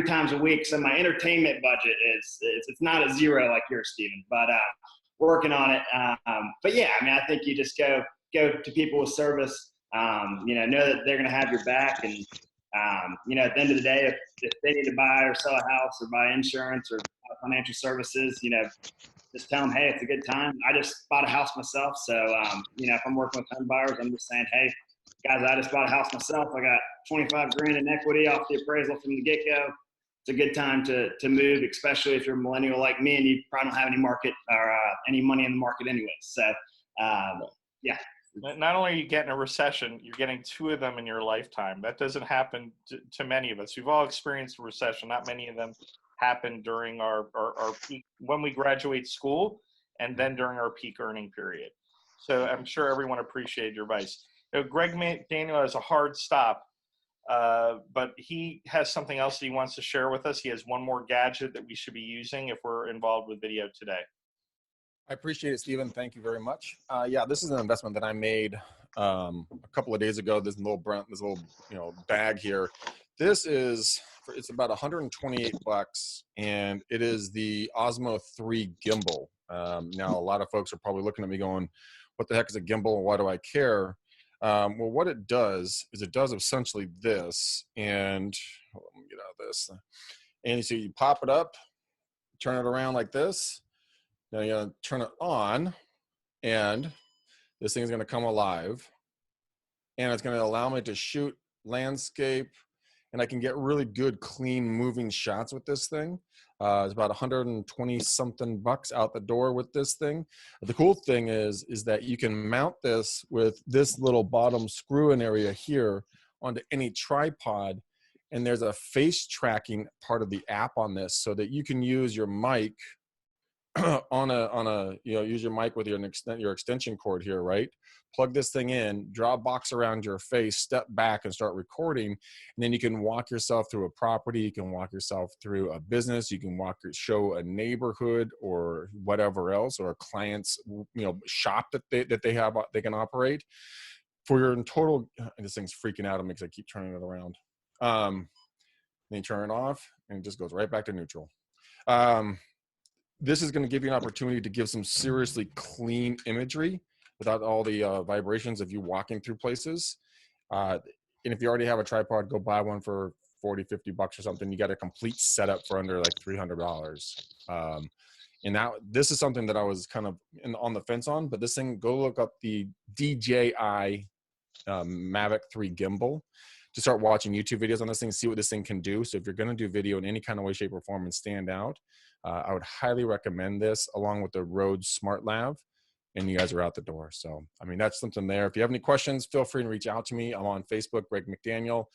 times a week. So my entertainment budget it's not at zero like yours, Stephen, but working on it. But yeah, I mean, I think you just go to people with service. Know that they're going to have your back, and at the end of the day, if they need to buy or sell a house or buy insurance or financial services, just tell them, hey, it's a good time. I just bought a house myself, so if I'm working with home buyers, I'm just saying, hey, guys, I just bought a house myself. I got 25 grand in equity off the appraisal from the get-go. It's a good time to move, especially if you're a millennial like me and you probably don't have any market or any money in the market anyway. So, yeah. Not only are you getting a recession, you're getting 2 of them in your lifetime. That doesn't happen to many of us. We've all experienced a recession. Not many of them happen during our peak, when we graduate school, and then during our peak earning period. So I'm sure everyone appreciated your advice. Greg Daniel has a hard stop. but he has something else that he wants to share with us. He has one more gadget that we should be using if we're involved with video today. I appreciate it, Stephen. Thank you very much. Yeah, this is an investment that I made a couple of days ago. This little bag here. This is, it's about 128 bucks, and it is the Osmo 3 gimbal. Now, a lot of folks are probably looking at me going, what the heck is a gimbal and why do I care? Well, what it does is it does essentially this, and hold on, let me get out of this. And you see, you pop it up, turn it around like this. Now you're gonna turn it on, and this thing is gonna come alive, and it's gonna allow me to shoot landscape, and I can get really good, clean, moving shots with this thing. It's about 120 something bucks out the door with this thing. The cool thing is that you can mount this with this little bottom screw-in area here onto any tripod, and there's a face tracking part of the app on this, so that you can use your mic on a use your mic with your extension cord here, right? Plug this thing in, draw a box around your face, step back and start recording, and then you can walk yourself through a property, you can walk yourself through a business, you can show a neighborhood or whatever else, or a client's shop that they can operate for your total. This thing's freaking out because I keep turning it around. Then you turn it off and it just goes right back to neutral. This is going to give you an opportunity to give some seriously clean imagery without all the vibrations of you walking through places. And if you already have a tripod, go buy one for 40, 50 bucks or something. You got a complete setup for under like $300. And now this is something that I was kind of on the fence on, but this thing, go look up the DJI Mavic 3 gimbal to start watching YouTube videos on this thing, see what this thing can do. So if you're going to do video in any kind of way, shape, or form and stand out, I would highly recommend this along with the Rode Smartlav, and you guys are out the door. So, I mean, that's something there. If you have any questions, feel free to reach out to me. I'm on Facebook, Greg McDaniel.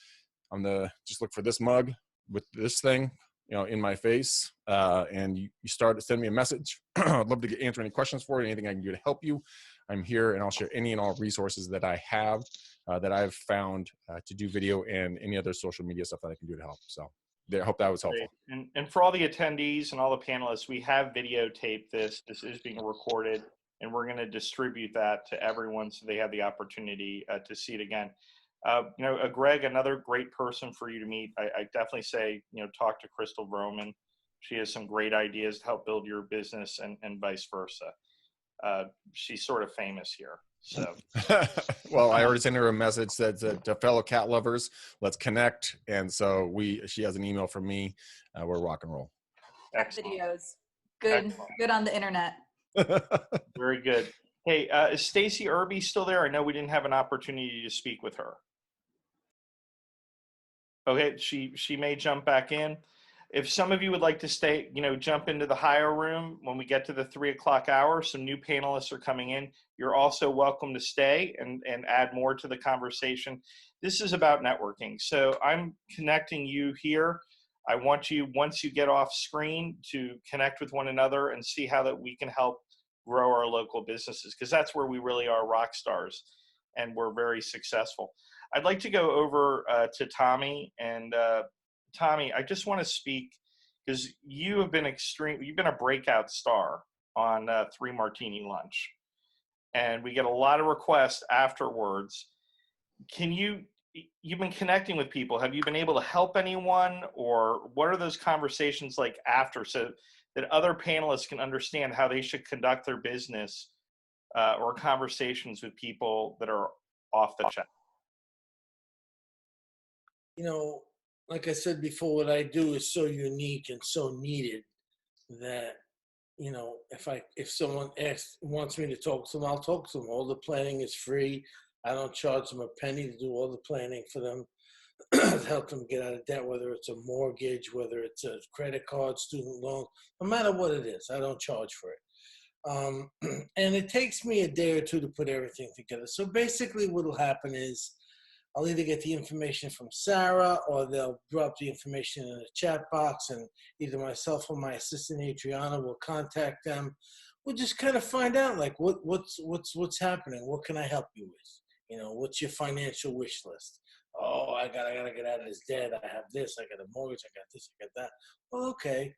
Just look for this mug with this thing, in my face, and you start to send me a message. I'd love to answer any questions for you, anything I can do to help you. I'm here, and I'll share any and all resources that I have that I've found to do video and any other social media stuff that I can do to help. So I hope that was helpful. And for all the attendees and all the panelists, we have videotaped this. This is being recorded, and we're going to distribute that to everyone so they have the opportunity to see it again. Greg, another great person for you to meet. I definitely say, talk to Crystal Vroman. She has some great ideas to help build your business and vice versa. She's sort of famous here. So, well, I already sent her a message that to fellow cat lovers, let's connect. And so she has an email from me. We're rock and roll. Excellent. Videos, good on the internet. Very good. Hey, is Stacey Irby still there? I know we didn't have an opportunity to speak with her. Okay, she may jump back in. If some of you would like to stay, jump into the higher room when we get to the 3 o'clock hour, some new panelists are coming in. You're also welcome to stay and add more to the conversation. This is about networking. So I'm connecting you here. I want you, once you get off screen, to connect with one another and see how that we can help grow our local businesses, because that's where we really are rock stars and we're very successful. I'd like to go over to Tommy, and Tommy, I just want to speak because you've been a breakout star on 3 Martini Lunch, and we get a lot of requests afterwards. You've been connecting with people. Have you been able to help anyone, or what are those conversations like after, so that other panelists can understand how they should conduct their business or conversations with people that are off the chat? Like I said before, what I do is so unique and so needed that, if someone wants me to talk to them, I'll talk to them. All the planning is free. I don't charge them a penny to do all the planning for them, to help them get out of debt, whether it's a mortgage, whether it's a credit card, student loan, no matter what it is, I don't charge for it. And it takes me a day or two to put everything together. So basically what will happen is I'll either get the information from Sarah, or they'll drop the information in a chat box, and either myself or my assistant Adriana will contact them. We'll just kind of find out, like, what's happening. What can I help you with? What's your financial wish list? Oh, I gotta get out of this debt. I have this. I got a mortgage. I got this. I got that. Well, okay.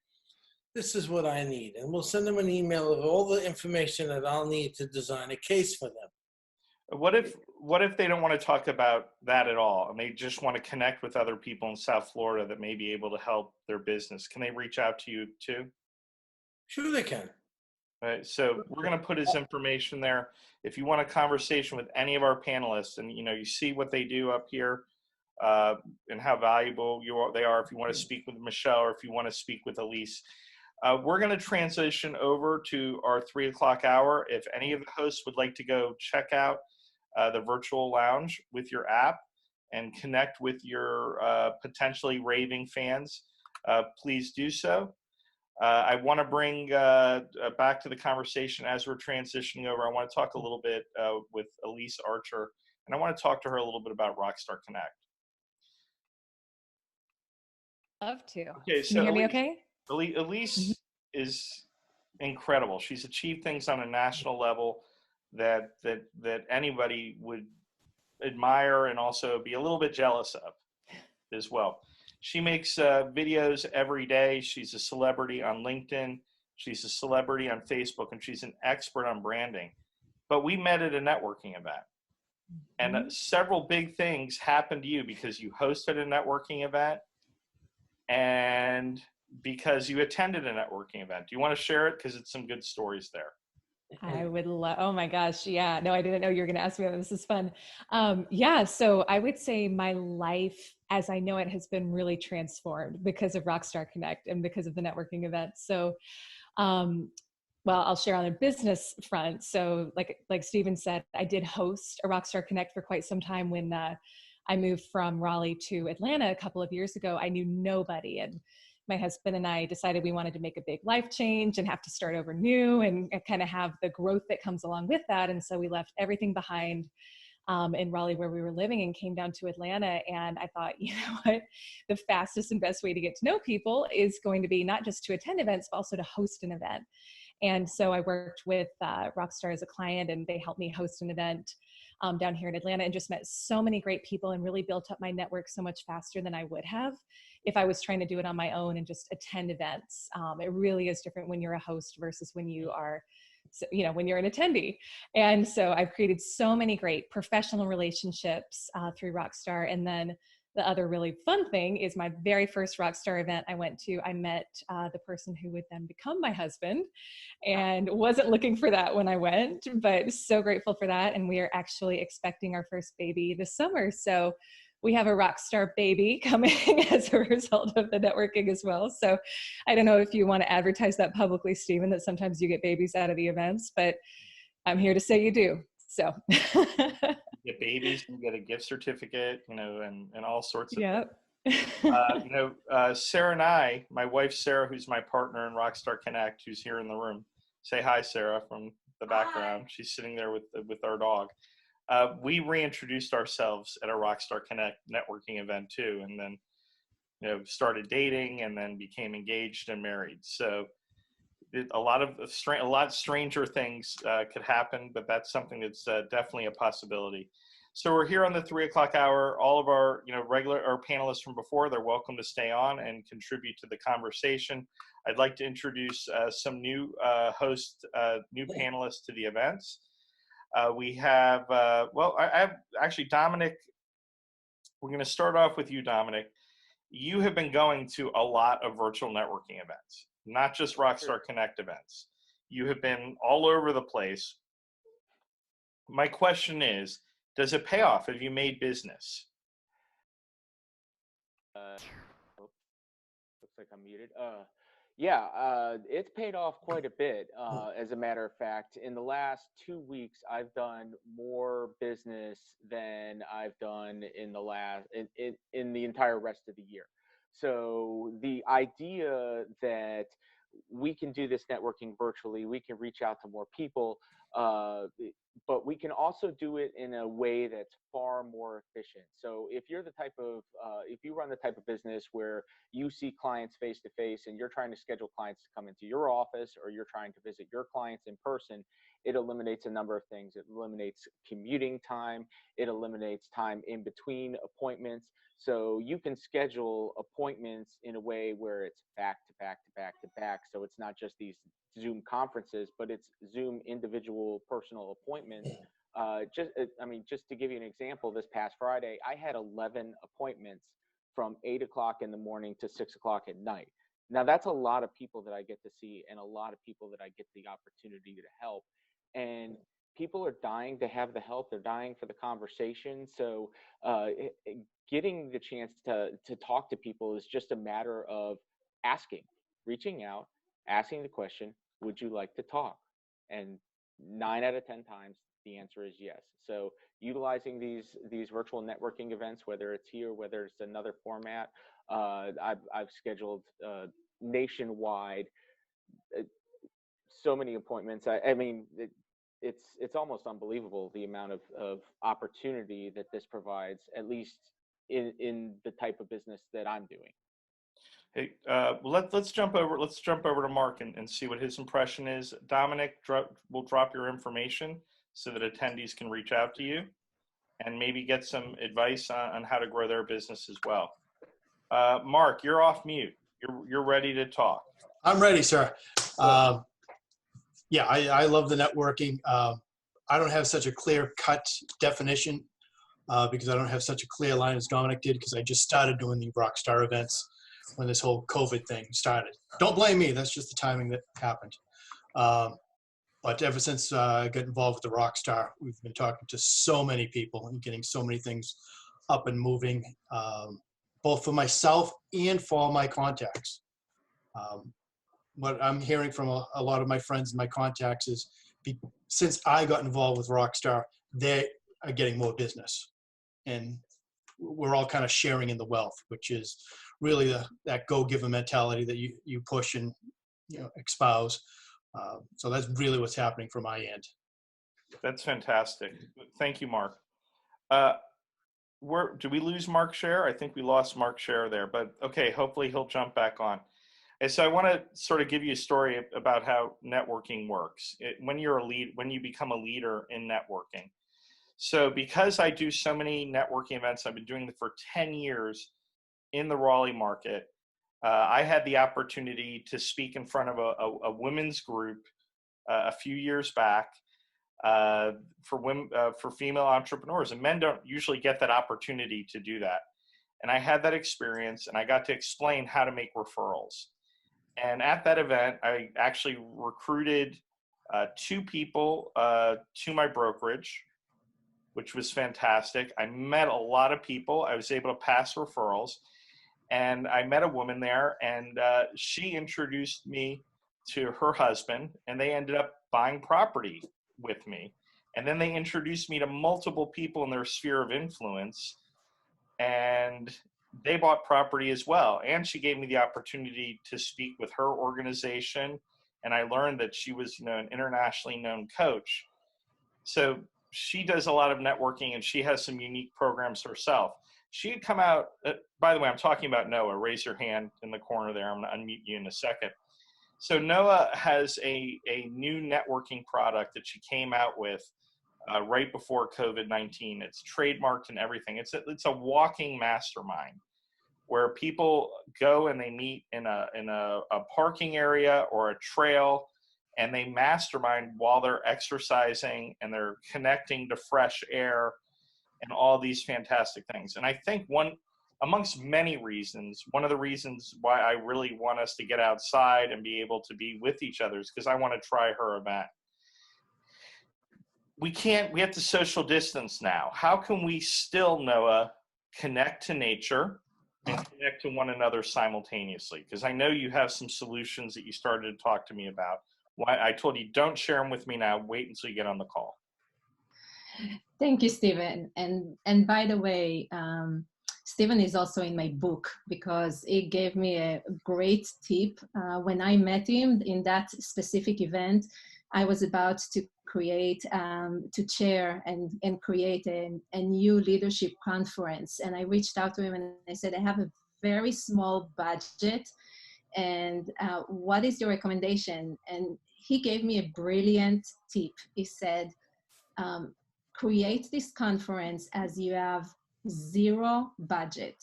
This is what I need. And we'll send them an email of all the information that I'll need to design a case for them. What if they don't want to talk about that at all and they just want to connect with other people in South Florida that may be able to help their business? Can they reach out to you too? Sure they can. All right, so we're going to put his information there. If you want a conversation with any of our panelists and you see what they do up here and how valuable they are, if you want to speak with Michelle or if you want to speak with Elyse, we're going to transition over to our 3 o'clock hour. If any of the hosts would like to go check out the virtual lounge with your app and connect with your potentially raving fans, please do so. I want to bring back to the conversation as we're transitioning over. I want to talk a little bit with Elyse Archer, and I want to talk to her a little bit about Rockstar Connect. Love to. Okay, so can you hear me okay? Elyse is incredible. She's achieved things on a national level that anybody would admire and also be a little bit jealous of as well. She makes videos every day. She's a celebrity on LinkedIn. She's a celebrity on Facebook, and she's an expert on branding. But we met at a networking event. And several big things happened to you because you hosted a networking event and because you attended a networking event. Do you want to share it? Because it's some good stories there. I would love, oh my gosh. Yeah, no, I didn't know you were going to ask me that. This is fun. Yeah, so I would say my life as I know it has been really transformed because of Rockstar Connect and because of the networking events. So, well, I'll share on a business front. So like Stephen said, I did host a Rockstar Connect for quite some time when I moved from Raleigh to Atlanta a couple of years ago. I knew nobody, and my husband and I decided we wanted to make a big life change and have to start over new and kind of have the growth that comes along with that. And so we left everything behind in Raleigh where we were living and came down to Atlanta. And I thought, you know what, the fastest and best way to get to know people is going to be not just to attend events, but also to host an event. And so I worked with Rockstar as a client, and they helped me host an event down here in Atlanta, and just met so many great people and really built up my network so much faster than I would have if I was trying to do it on my own and just attend events. It really is different when you're a host versus when you are, when you're an attendee. And so I've created so many great professional relationships through Rockstar. And then the other really fun thing is my very first Rockstar event I went to, I met the person who would then become my husband, and wasn't looking for that when I went, but so grateful for that. And we are actually expecting our first baby this summer. So we have a Rockstar baby coming as a result of the networking as well. So I don't know if you want to advertise that publicly, Stephen, that sometimes you get babies out of the events, but I'm here to say you do. So get babies, you get a gift certificate, and all sorts of things. Sarah and I, my wife Sarah, who's my partner in Rockstar Connect, who's here in the room. Say hi, Sarah, from the background. Hi. She's sitting there with our dog. We reintroduced ourselves at a Rockstar Connect networking event too, and then started dating, and then became engaged and married. So a lot stranger things could happen, but that's something that's definitely a possibility. So we're here on the 3 o'clock hour. All of our our panelists from before, they're welcome to stay on and contribute to the conversation. I'd like to introduce some new hosts, new panelists to the events. We have I have actually Dominic. We're going to start off with you, Dominic. You have been going to a lot of virtual networking events, not just Rockstar Connect events. You have been all over the place. My question is, does it pay off? Have you made business? Looks like I'm muted. It's paid off quite a bit. As a matter of fact, in the last 2 weeks, I've done more business than I've done in the entire rest of the year. So the idea that we can do this networking virtually. We can reach out to more people, but we can also do it in a way that's far more efficient. So if you're the type of, if you run the type of business where you see clients face to face and you're trying to schedule clients to come into your office, or you're trying to visit your clients in person, it eliminates a number of things. It eliminates commuting time. It eliminates time in between appointments. So you can schedule appointments in a way where it's back to back to back to back. So it's not just these Zoom conferences, but it's Zoom individual personal appointments. Just to give you an example, this past Friday, I had 11 appointments from 8 o'clock in the morning to 6 o'clock at night. Now that's a lot of people that I get to see, and a lot of people that I get the opportunity to help. And people are dying to have the help. They're dying for the conversation. So getting the chance to talk to people is just a matter of asking, reaching out, asking the question, would you like to talk? And 9 out of 10 times, the answer is yes. So utilizing these virtual networking events, whether it's here, whether it's another format, I've scheduled nationwide so many appointments. It's almost unbelievable the amount of opportunity that this provides, at least in the type of business that I'm doing. Hey, let's jump over to Mark and see what his impression is. Dominic, we'll drop your information so that attendees can reach out to you and maybe get some advice on how to grow their business as well. Mark, you're off mute. You're ready to talk. I'm ready, sir. Yeah, I love the networking. I don't have such a clear-cut definition because I don't have such a clear line as Dominic did, because I just started doing the Rockstar events when this whole COVID thing started. Don't blame me. That's just the timing that happened. But ever since I got involved with the Rockstar, we've been talking to so many people and getting so many things up and moving, both for myself and for my contacts. What I'm hearing from a lot of my friends and my contacts is since I got involved with Rockstar, they are getting more business. And we're all kind of sharing in the wealth, which is really that go-giver mentality that you push and espouse. So that's really what's happening from my end. That's fantastic. Thank you, Mark. Do we lose Mark Share? I think we lost Mark Share there, but okay, hopefully he'll jump back on. And so I want to sort of give you a story about how networking works when you become a leader in networking. So because I do so many networking events, I've been doing it for 10 years in the Raleigh market. I had the opportunity to speak in front of a women's group a few years back for female entrepreneurs, and men don't usually get that opportunity to do that. And I had that experience, and I got to explain how to make referrals. And at that event, I actually recruited 2 people to my brokerage, which was fantastic. I met a lot of people. I was able to pass referrals. And I met a woman there, and she introduced me to her husband, and they ended up buying property with me. And then they introduced me to multiple people in their sphere of influence, and they bought property as well. And she gave me the opportunity to speak with her organization, and I learned that she was an internationally known coach. So she does a lot of networking, and she has some unique programs herself. She had come out, by the way, I'm talking about Noah. Raise your hand in the corner there. I'm going to unmute you in a second. So Noah has a new networking product that she came out with right before COVID-19. It's trademarked and everything. It's a walking mastermind where people go and they meet in a parking area or a trail, and they mastermind while they're exercising, and they're connecting to fresh air and all these fantastic things. And I think amongst many reasons, one of the reasons why I really want us to get outside and be able to be with each other is because I want to try her event. We have to social distance now. How can we still, Noah, connect to nature and connect to one another simultaneously? Because I know you have some solutions that you started to talk to me about. Why I told you, don't share them with me now. Wait until you get on the call. Thank you, Stephen. And by the way, Stephen is also in my book because he gave me a great tip. When I met him in that specific event, I was about to create, to chair and create a new leadership conference. And I reached out to him and I said, I have a very small budget, and what is your recommendation? And he gave me a brilliant tip. He said, create this conference as you have zero budget.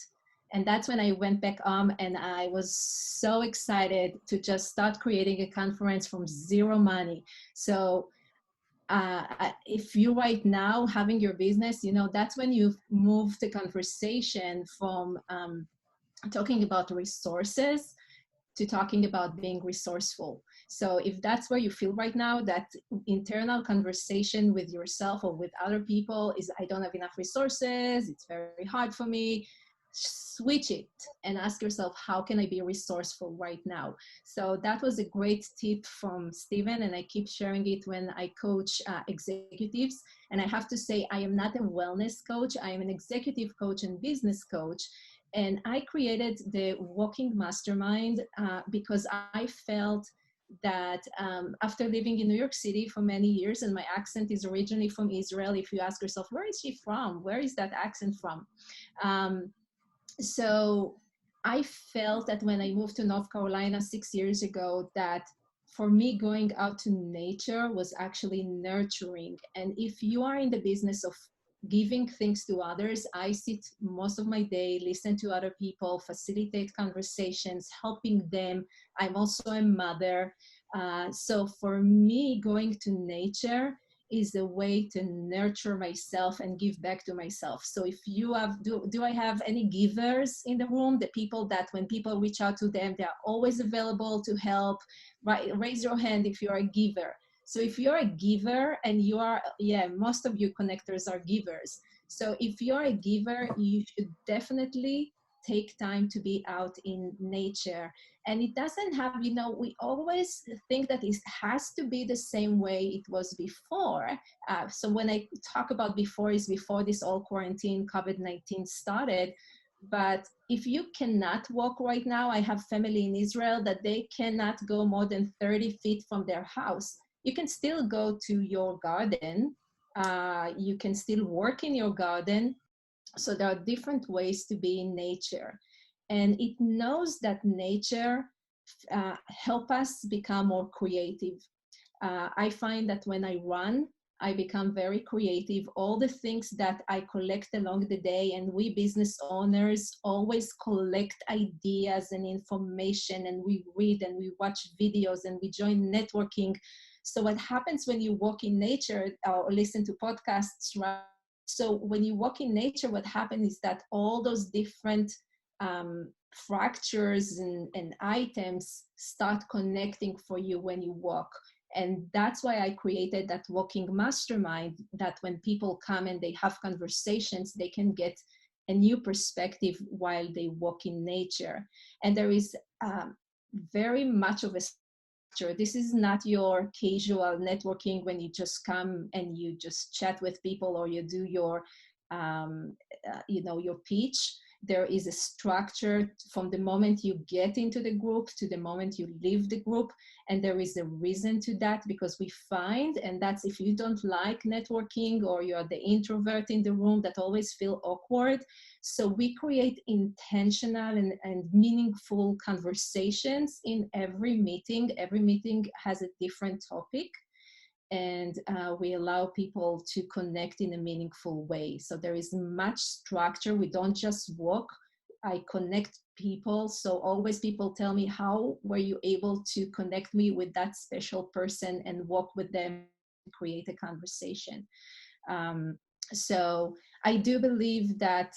And that's when I went back home and I was so excited to just start creating a conference from zero money. So if you right now having your business, you know, that's when you move the conversation from talking about resources to talking about being resourceful. So if that's where you feel right now, that internal conversation with yourself or with other people is, I don't have enough resources, it's very hard for me, switch it and ask yourself, how can I be resourceful right now? So that was a great tip from Stephen, and I keep sharing it when I coach executives. And I have to say, I am not a wellness coach, I am an executive coach and business coach. And I created the Walking Mastermind because I felt that after living in New York City for many years, and my accent is originally from Israel, if you ask yourself, where is she from? Where is that accent from? So I felt that when I moved to North Carolina 6 years ago, that for me, going out to nature was actually nurturing. And if you are in the business of giving things to others, I sit most of my day, listen to other people, facilitate conversations, helping them. I'm also a mother. So for me, going to nature is a way to nurture myself and give back to myself. So if you have, do I have any givers in the room? The people that when people reach out to them, they're always available to help, right? Raise your hand if you're a giver. So if you're a giver and you are, yeah, most of you connectors are givers. So if you're a giver, you should definitely take time to be out in nature. And it doesn't have, you know, we always think that it has to be the same way it was before. So when I talk about before, is before this all quarantine COVID-19 started. But if you cannot walk right now, I have family in Israel that they cannot go more than 30 feet from their house. You can still go to your garden. You can still work in your garden. So there are different ways to be in nature. And it knows that nature help us become more creative. I find that when I run, I become very creative. All the things that I collect along the day, and we business owners always collect ideas and information, and we read and we watch videos and we join networking. So what happens when you walk in nature or listen to podcasts, right? So when you walk in nature, what happens is that all those different fractures and items start connecting for you when you walk. And that's why I created that walking mastermind, that when people come and they have conversations, they can get a new perspective while they walk in nature. And there is very much of a structure. This is not your casual networking when you just come and you just chat with people or you do your, your pitch. There is a structure from the moment you get into the group to the moment you leave the group. And there is a reason to that, because we find, and that's if you don't like networking or you're the introvert in the room that always feel awkward. So we create intentional and meaningful conversations in every meeting. Every meeting has a different topic. And we allow people to connect in a meaningful way. So there is much structure. We don't just walk, I connect people. So always people tell me, how were you able to connect me with that special person and walk with them, create a conversation? So I do believe that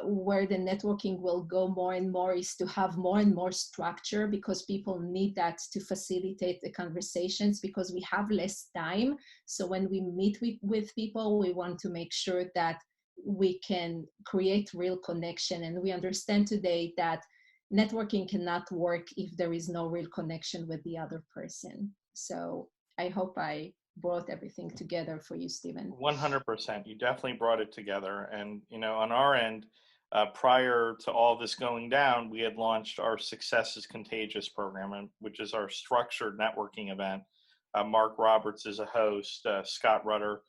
where the networking will go more and more is to have more and more structure, because people need that to facilitate the conversations, because we have less time. So when we meet with people, we want to make sure that we can create real connection. And we understand today that networking cannot work if there is no real connection with the other person. So I hope I brought everything together for you, Stephen. 100%. You definitely brought it together. And, on our end, prior to all this going down, we had launched our Success is Contagious program, which is our structured networking event. Mark Roberts is a host. Scott Rutter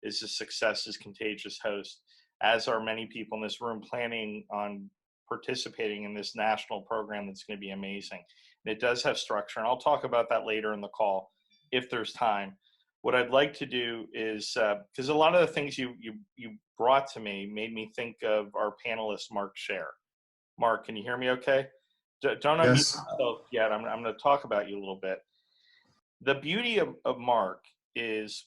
is a Success is Contagious host, as are many people in this room planning on participating in this national program that's going to be amazing. And it does have structure, and I'll talk about that later in the call if there's time. What I'd like to do is, because a lot of the things you brought to me made me think of our panelist, Mark Scher. Mark, can you hear me okay? Don't unmute yourself yet. I'm going to talk about you a little bit. The beauty of Mark is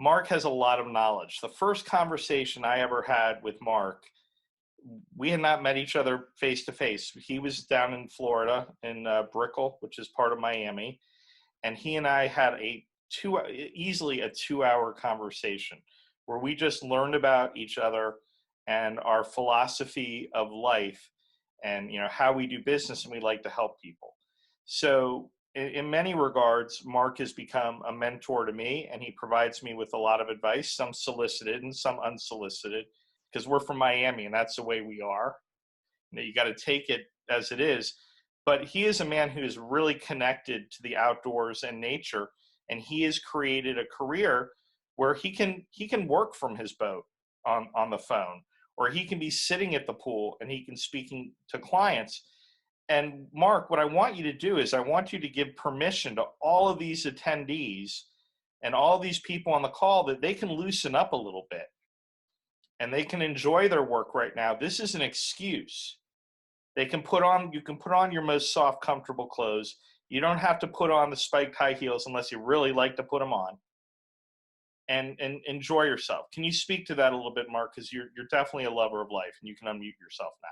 Mark has a lot of knowledge. The first conversation I ever had with Mark, we had not met each other face to face. He was down in Florida in Brickell, which is part of Miami. And he and I had easily a 2-hour conversation where we just learned about each other and our philosophy of life and, how we do business, and we like to help people. So in many regards, Mark has become a mentor to me, and he provides me with a lot of advice, some solicited and some unsolicited, because we're from Miami and that's the way we are. You got to take it as it is. But he is a man who is really connected to the outdoors and nature, and he has created a career where he can work from his boat on the phone, or he can be sitting at the pool and he can speaking to clients. And Mark, what I want you to do is I want you to give permission to all of these attendees and all these people on the call that they can loosen up a little bit and they can enjoy their work right now. This is an excuse. You can put on your most soft, comfortable clothes. You don't have to put on the spiked high heels unless you really like to put them on, and enjoy yourself. Can you speak to that a little bit, Mark? Because you're definitely a lover of life, and you can unmute yourself now.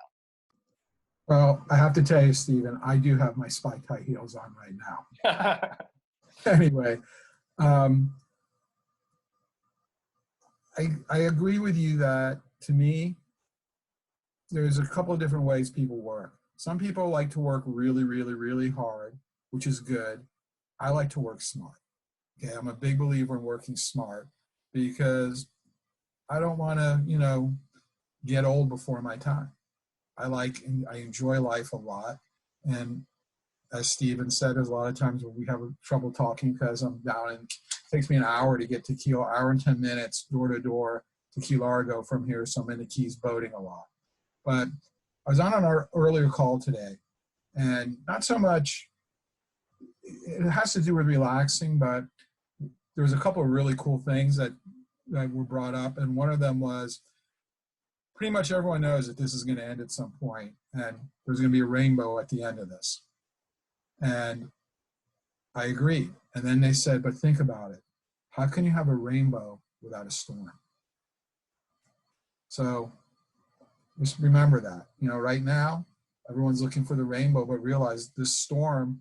Well, I have to tell you, Stephen, I do have my spiked high heels on right now. Anyway, I agree with you that, to me, there's a couple of different ways people work. Some people like to work really, really, really hard, which is good. I like to work smart. Okay, I'm a big believer in working smart because I don't want to, get old before my time. I enjoy life a lot. And as Stephen said, there's a lot of times when we have trouble talking because I'm down and it takes me an hour to get to Key, hour and 10 minutes door to door to Key Largo from here. So I'm in the Keys boating a lot. But I was on an earlier call today, and not so much, it has to do with relaxing, but there was a couple of really cool things that were brought up. And one of them was, pretty much everyone knows that this is going to end at some point, and there's going to be a rainbow at the end of this. And I agreed. And then they said, but think about it. How can you have a rainbow without a storm? So just remember that. Right now, everyone's looking for the rainbow, but realize this storm,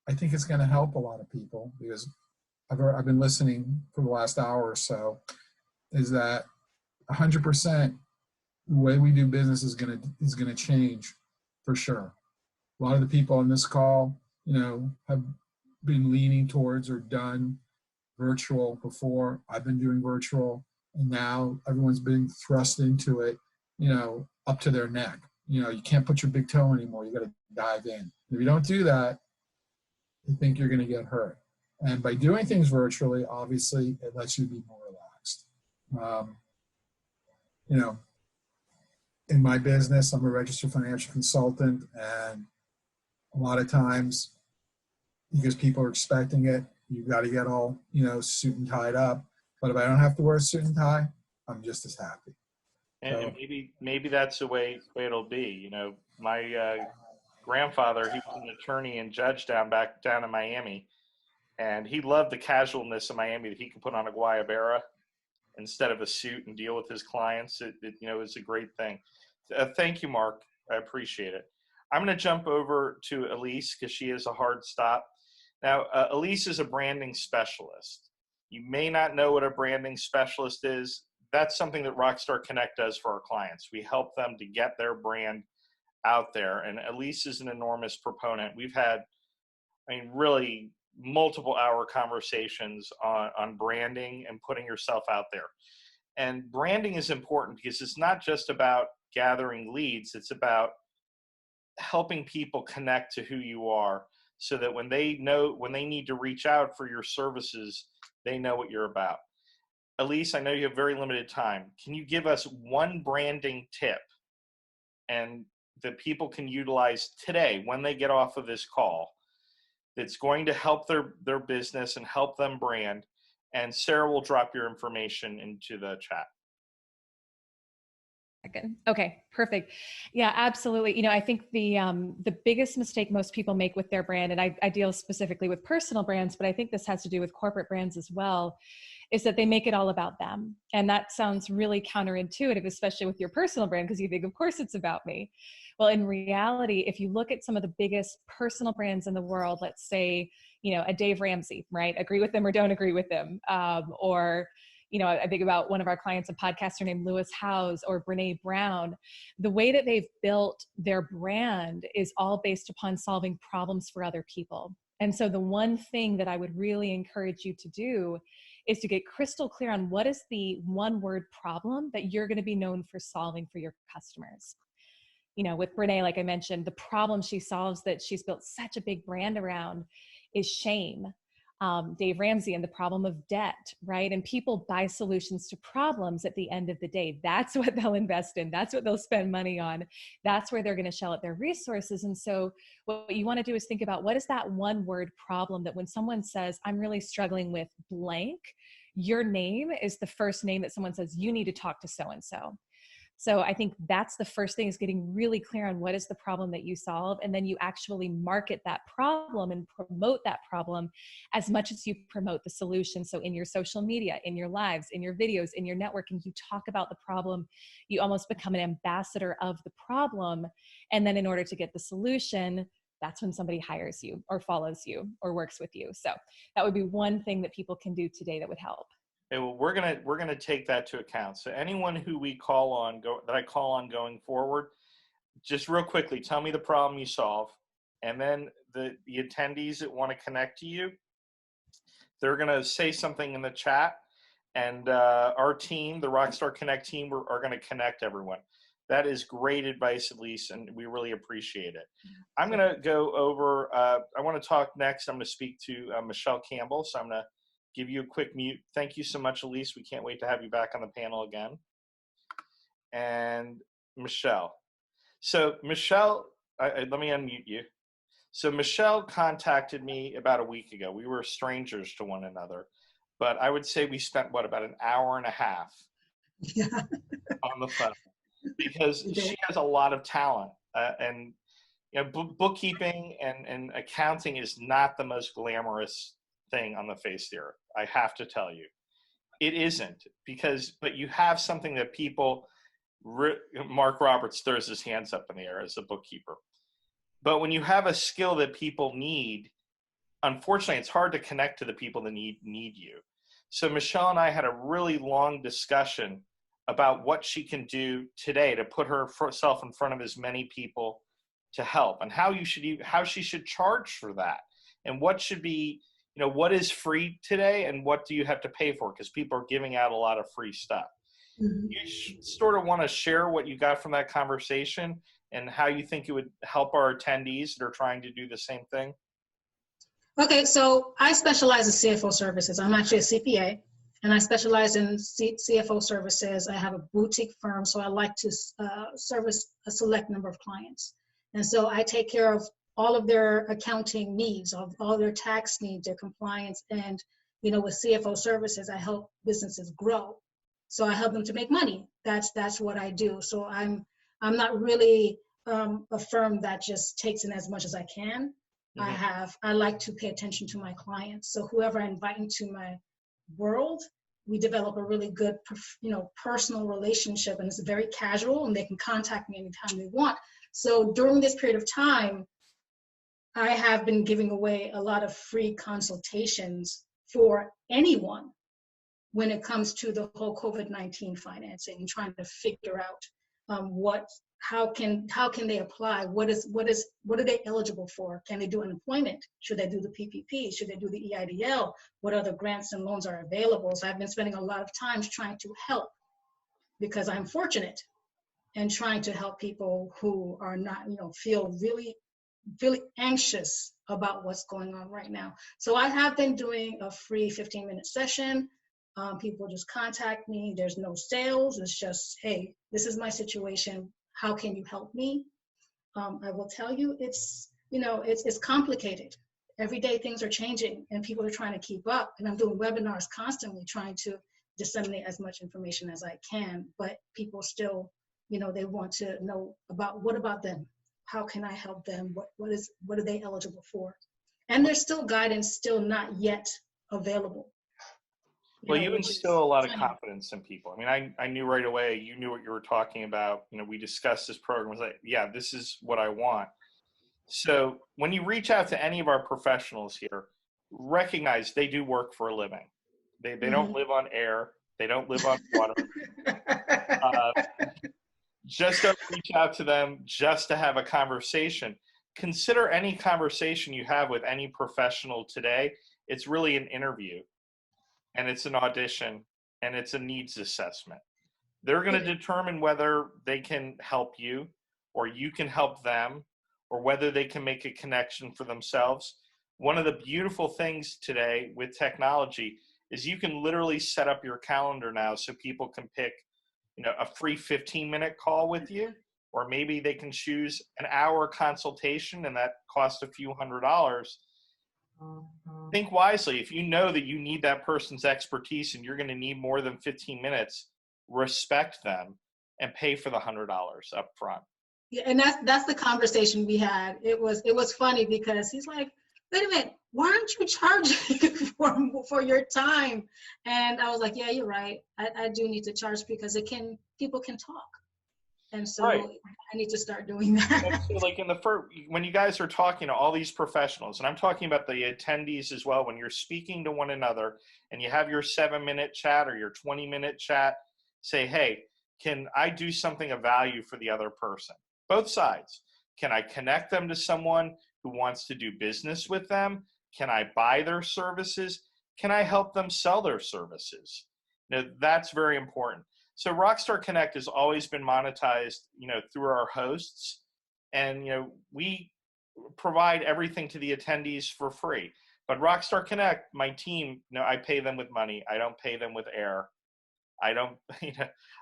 I think it's going to help a lot of people, because I've been listening for the last hour or so, is that 100% the way we do business is going to change for sure. A lot of the people on this call, have been leaning towards or done virtual before. I've been doing virtual, and now everyone's been thrust into it, up to their neck. You can't put your big toe anymore. You got to dive in. If you don't do that, I think you're going to get hurt. And by doing things virtually, obviously, it lets you be more relaxed. In my business, I'm a registered financial consultant, and a lot of times, because people are expecting it, you've got to get all, suit and tied up. But if I don't have to wear a suit and tie, I'm just as happy. And maybe that's the way it'll be. My grandfather, he was an attorney and judge down in Miami, and he loved the casualness of Miami, that he could put on a Guayabera instead of a suit and deal with his clients. It was a great thing. Thank you, Mark. I appreciate it. I'm going to jump over to Elyse because she is a hard stop. Now, Elyse is a branding specialist. You may not know what a branding specialist is. That's something that Rockstar Connect does for our clients. We help them to get their brand out there. And Elyse is an enormous proponent. We've had, really multiple hour conversations on branding and putting yourself out there. And branding is important because it's not just about gathering leads. It's about helping people connect to who you are, so that when they need to reach out for your services, they know what you're about. Elyse, I know you have very limited time. Can you give us one branding tip and that people can utilize today when they get off of this call that's going to help their business and help them brand? And Sarah will drop your information into the chat. Okay, perfect. Yeah, absolutely. You know, I think the biggest mistake most people make with their brand, and I deal specifically with personal brands, but I think this has to do with corporate brands as well, is that they make it all about them. And that sounds really counterintuitive, especially with your personal brand, because you think, of course it's about me. Well, in reality, if you look at some of the biggest personal brands in the world, let's say, you know, a Dave Ramsey, right? Agree with them or don't agree with them. Or, you know, I think about one of our clients, a podcaster named Lewis Howes or Brene Brown. The way that they've built their brand is all based upon solving problems for other people. And so the one thing that I would really encourage you to do is to get crystal clear on what is the one word problem that you're going to be known for solving for your customers. You know, with Brene, like I mentioned, the problem she solves that she's built such a big brand around is shame. Dave Ramsey and the problem of debt, right? And people buy solutions to problems at the end of the day. That's what they'll invest in. That's what they'll spend money on. That's where they're going to shell out their resources. And so what you want to do is think about what is that one word problem that when someone says, I'm really struggling with blank, your name is the first name that someone says, you need to talk to so-and-so. So I think that's the first thing, is getting really clear on what is the problem that you solve. And then you actually market that problem and promote that problem as much as you promote the solution. So in your social media, in your lives, in your videos, in your networking, you talk about the problem, you almost become an ambassador of the problem. And then in order to get the solution, that's when somebody hires you or follows you or works with you. So that would be one thing that people can do today that would help. Okay, well, we're gonna take that to account. So anyone who we call on that I call on going forward, just real quickly, tell me the problem you solve, and then the attendees that want to connect to you, they're gonna say something in the chat, and our team, the Rockstar Connect team, are gonna connect everyone. That is great advice, Elyse, and we really appreciate it. I'm gonna go over. I want to talk next. I'm gonna speak to Michelle Campbell. So I'm gonna give you a quick mute. Thank you so much, Elyse. We can't wait to have you back on the panel again. And Michelle. So Michelle, let me unmute you. So Michelle contacted me about a week ago. We were strangers to one another, but I would say we spent, about an hour and a half on the phone, because she has a lot of talent. And you know, bookkeeping and accounting is not the most glamorous thing on the face of the earth. I have to tell you, it isn't, but you have something that people, Mark Roberts throws his hands up in the air as a bookkeeper. But when you have a skill that people need, unfortunately, it's hard to connect to the people that need you. So Michelle and I had a really long discussion about what she can do today to put herself in front of as many people to help, and how she should charge for that, and what should be, you know, what is free today and what do you have to pay for, because people are giving out a lot of free stuff. Mm-hmm. You sort of want to share what you got from that conversation and how you think it would help our attendees that are trying to do the same thing. Okay, so I specialize in CFO services. I'm actually a CPA, and I specialize in CFO services. I have a boutique firm, so I like to service a select number of clients. And so I take care of all of their accounting needs, of all their tax needs, their compliance, and you know, with CFO services, I help businesses grow. So I help them to make money. That's what I do. So I'm not really a firm that just takes in as much as I can. Mm-hmm. I like to pay attention to my clients. So whoever I invite into my world, we develop a really good, personal relationship, and it's very casual, and they can contact me anytime they want. So during this period of time, I have been giving away a lot of free consultations for anyone when it comes to the whole COVID-19 financing and trying to figure out how can they apply? What are they eligible for? Can they do unemployment? Should they do the PPP? Should they do the EIDL? What other grants and loans are available? So I've been spending a lot of time trying to help, because I'm fortunate and trying to help people who are not, feel really, really anxious about what's going on right now. So I have been doing a free 15-minute session. People just contact me. There's no sales. It's just, hey, this is my situation. How can you help me? I will tell you, it's complicated. Every day things are changing and people are trying to keep up. And I'm doing webinars constantly trying to disseminate as much information as I can. But people still, they want to know what about them? How can I help them? What are they eligible for? And there's still guidance still not yet available. Well, you instill a lot of confidence in people. I mean, I knew right away, you knew what you were talking about. We discussed this program. I was like, yeah, this is what I want. So when you reach out to any of our professionals here, recognize they do work for a living. They don't live on air. They don't live on water. Just don't reach out to them just to have a conversation. Consider any conversation you have with any professional today, it's really an interview. And it's an audition, and it's a needs assessment. They're going to determine whether they can help you, or you can help them, or whether they can make a connection for themselves. One of the beautiful things today with technology is you can literally set up your calendar now so people can pick, a free 15-minute call with you, or maybe they can choose an hour consultation, and that costs a few $100s. Think wisely. If you know that you need that person's expertise and you're going to need more than 15 minutes, respect them and pay for the $100 up front. Yeah, and that's the conversation we had. It was funny because he's like, wait a minute, why aren't you charging for your time? And I was like, yeah, you're right. I do need to charge because people can talk. And so right. I need to start doing that. So like when you guys are talking to all these professionals, and I'm talking about the attendees as well, when you're speaking to one another and you have your 7-minute chat or your 20-minute chat, say, hey, can I do something of value for the other person? Both sides. Can I connect them to someone who wants to do business with them? Can I buy their services? Can I help them sell their services? Now, that's very important. So Rockstar Connect has always been monetized, through our hosts, and we provide everything to the attendees for free. But Rockstar Connect, my team, I pay them with money. I don't pay them with air. I don't,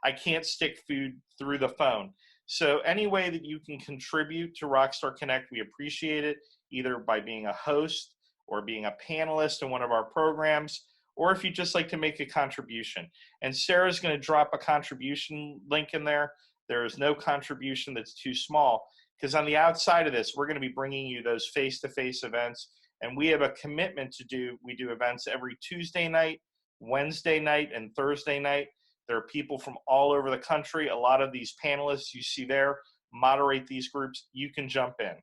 I can't stick food through the phone. So any way that you can contribute to Rockstar Connect, we appreciate it, either by being a host or being a panelist in one of our programs, or if you'd just like to make a contribution. And Sarah's going to drop a contribution link in there. There is no contribution that's too small, because on the outside of this, we're going to be bringing you those face-to-face events. And we have a commitment we do events every Tuesday night, Wednesday night, and Thursday night. There are people from all over the country. A lot of these panelists you see there moderate these groups. You can jump in.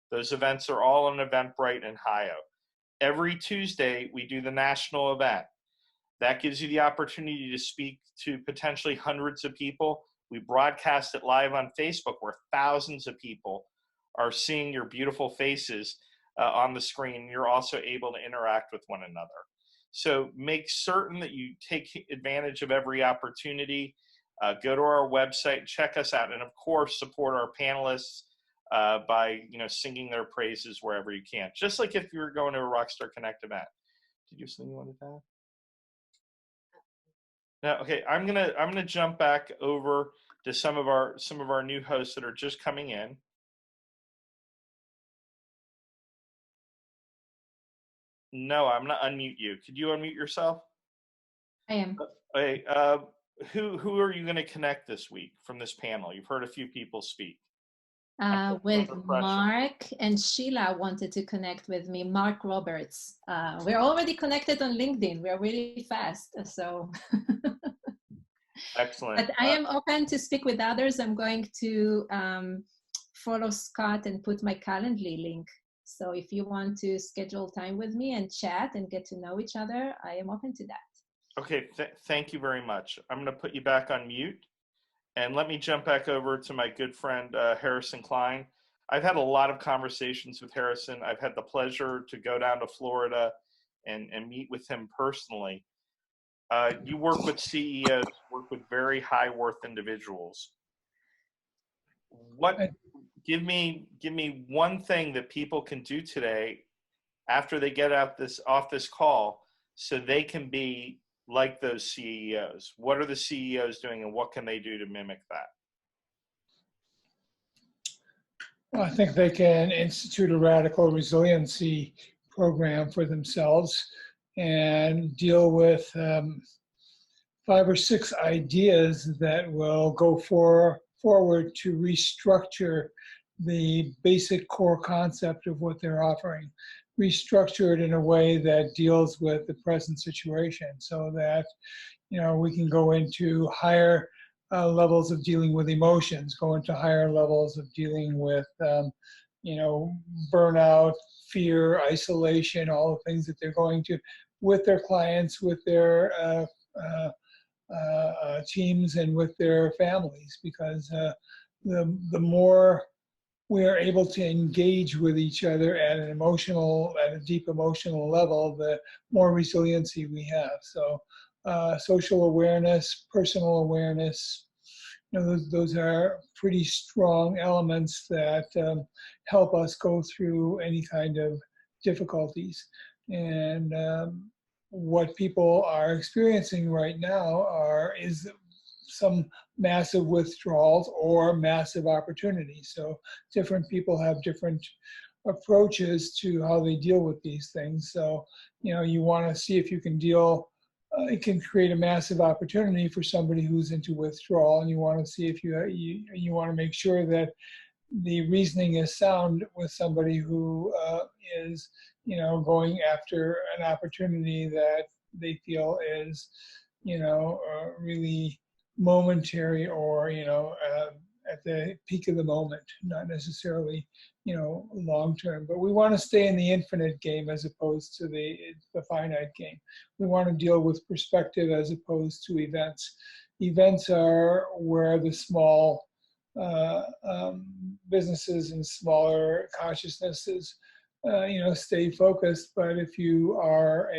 Those events are all on Eventbrite and Hio. Every Tuesday, we do the national event. That gives you the opportunity to speak to potentially hundreds of people. We broadcast it live on Facebook where thousands of people are seeing your beautiful faces on the screen. You're also able to interact with one another. So make certain that you take advantage of every opportunity. Go to our website, check us out, and of course, support our panelists by singing their praises wherever you can. Just like if you were going to a Rockstar Connect event. Did you have something you wanted to add? Now, okay, I'm gonna jump back over to some of our new hosts that are just coming in. No, I'm gonna unmute you. Could you unmute yourself? I am. Okay, who are you gonna connect this week from this panel? You've heard a few people speak. With Mark and Sheila wanted to connect with me. Mark Roberts. We're already connected on LinkedIn. We're really fast, so. Excellent. But I am open to speak with others. I'm going to follow Scott and put my Calendly link. So if you want to schedule time with me and chat and get to know each other, I am open to that. Okay, thank you very much. I'm going to put you back on mute. And let me jump back over to my good friend, Harrison Klein. I've had a lot of conversations with Harrison. I've had the pleasure to go down to Florida and meet with him personally. You work with CEOs, work with very high worth individuals. Give me one thing that people can do today after they get off this call so they can be like those CEOs. What are the CEOs doing, and what can they do to mimic that? Well, I think they can institute a radical resiliency program for themselves and deal with 5 or 6 ideas that will go forward to restructure the basic core concept of what they're offering. Restructure it in a way that deals with the present situation so that, we can go into higher levels of dealing with emotions, go into higher levels of dealing with, burnout, fear, isolation, all the things that they're going to with their clients, with their teams, and with their families, because the more we are able to engage with each other at a deep emotional level, the more resiliency we have. So social awareness, personal awareness, those are pretty strong elements that help us go through any kind of difficulties. And what people are experiencing right now is some massive withdrawals or massive opportunities. So different people have different approaches to how they deal with these things. So, you want to see if you can it can create a massive opportunity for somebody who's into withdrawal, and you want to see if you want to make sure that the reasoning is sound with somebody who is, going after an opportunity that they feel is, really momentary or, at the peak of the moment, not necessarily, long term. But we want to stay in the infinite game as opposed to the finite game. We want to deal with perspective as opposed to events. Events are where the small businesses and smaller consciousnesses, stay focused. But if you are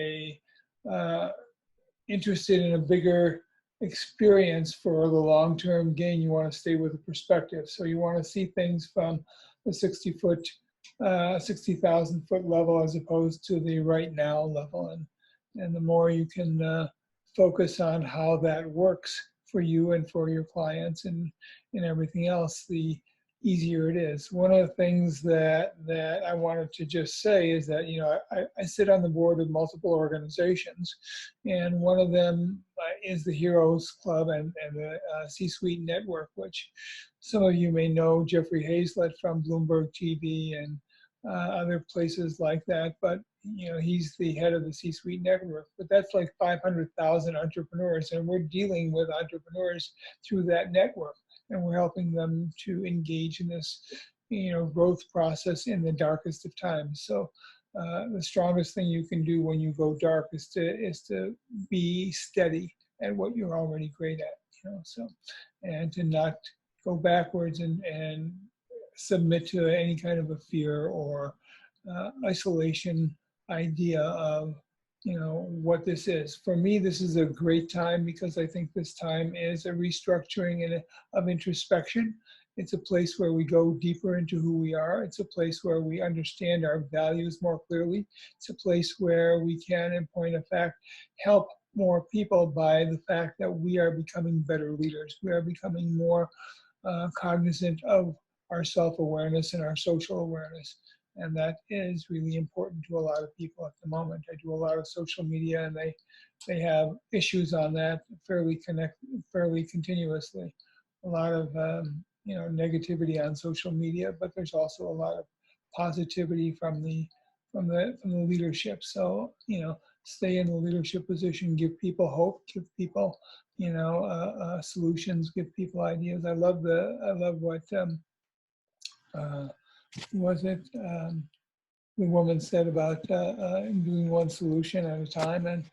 interested in a bigger experience for the long-term gain, you want to stay with the perspective. So you want to see things from the 60,000 foot level as opposed to the right now level. And the more you can focus on how that works for you and for your clients and everything else, the easier it is. One of the things that I wanted to just say is that, I sit on the board of multiple organizations, and one of them is the Heroes Club and the C-Suite Network, which some of you may know Jeffrey Hazlett from Bloomberg TV and other places like that. But, he's the head of the C-Suite Network. But that's like 500,000 entrepreneurs, and we're dealing with entrepreneurs through that network. And we're helping them to engage in this, growth process in the darkest of times. So the strongest thing you can do when you go dark is to be steady at what you're already great at, So, and to not go backwards and submit to any kind of a fear or isolation idea of, what this is. For me, this is a great time because I think this time is a restructuring of introspection. It's a place where we go deeper into who we are. It's a place where we understand our values more clearly. It's a place where we can, in point of fact, help more people by the fact that we are becoming better leaders. We are becoming more cognizant of our self-awareness and our social awareness. And that is really important to a lot of people at the moment. I do a lot of social media, and they have issues on that fairly continuously. A lot of negativity on social media, but there's also a lot of positivity from the leadership. So stay in the leadership position, give people hope, give people solutions, give people ideas. I love what the woman said about doing one solution at a time, and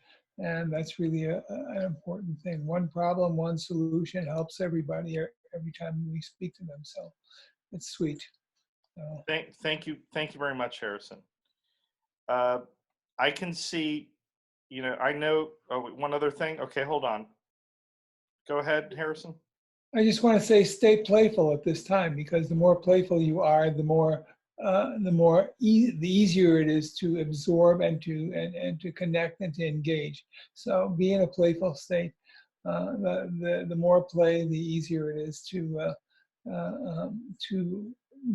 that's really an important thing. One problem, one solution helps everybody every time we speak to them. So it's sweet. So. Thank you very much, Harrison. I can see, I know. Oh, one other thing. Okay, hold on. Go ahead, Harrison. I just want to say stay playful at this time, because the more playful you are, the easier it is to absorb and to connect and to engage. So be in a playful state. The more play, the easier it is to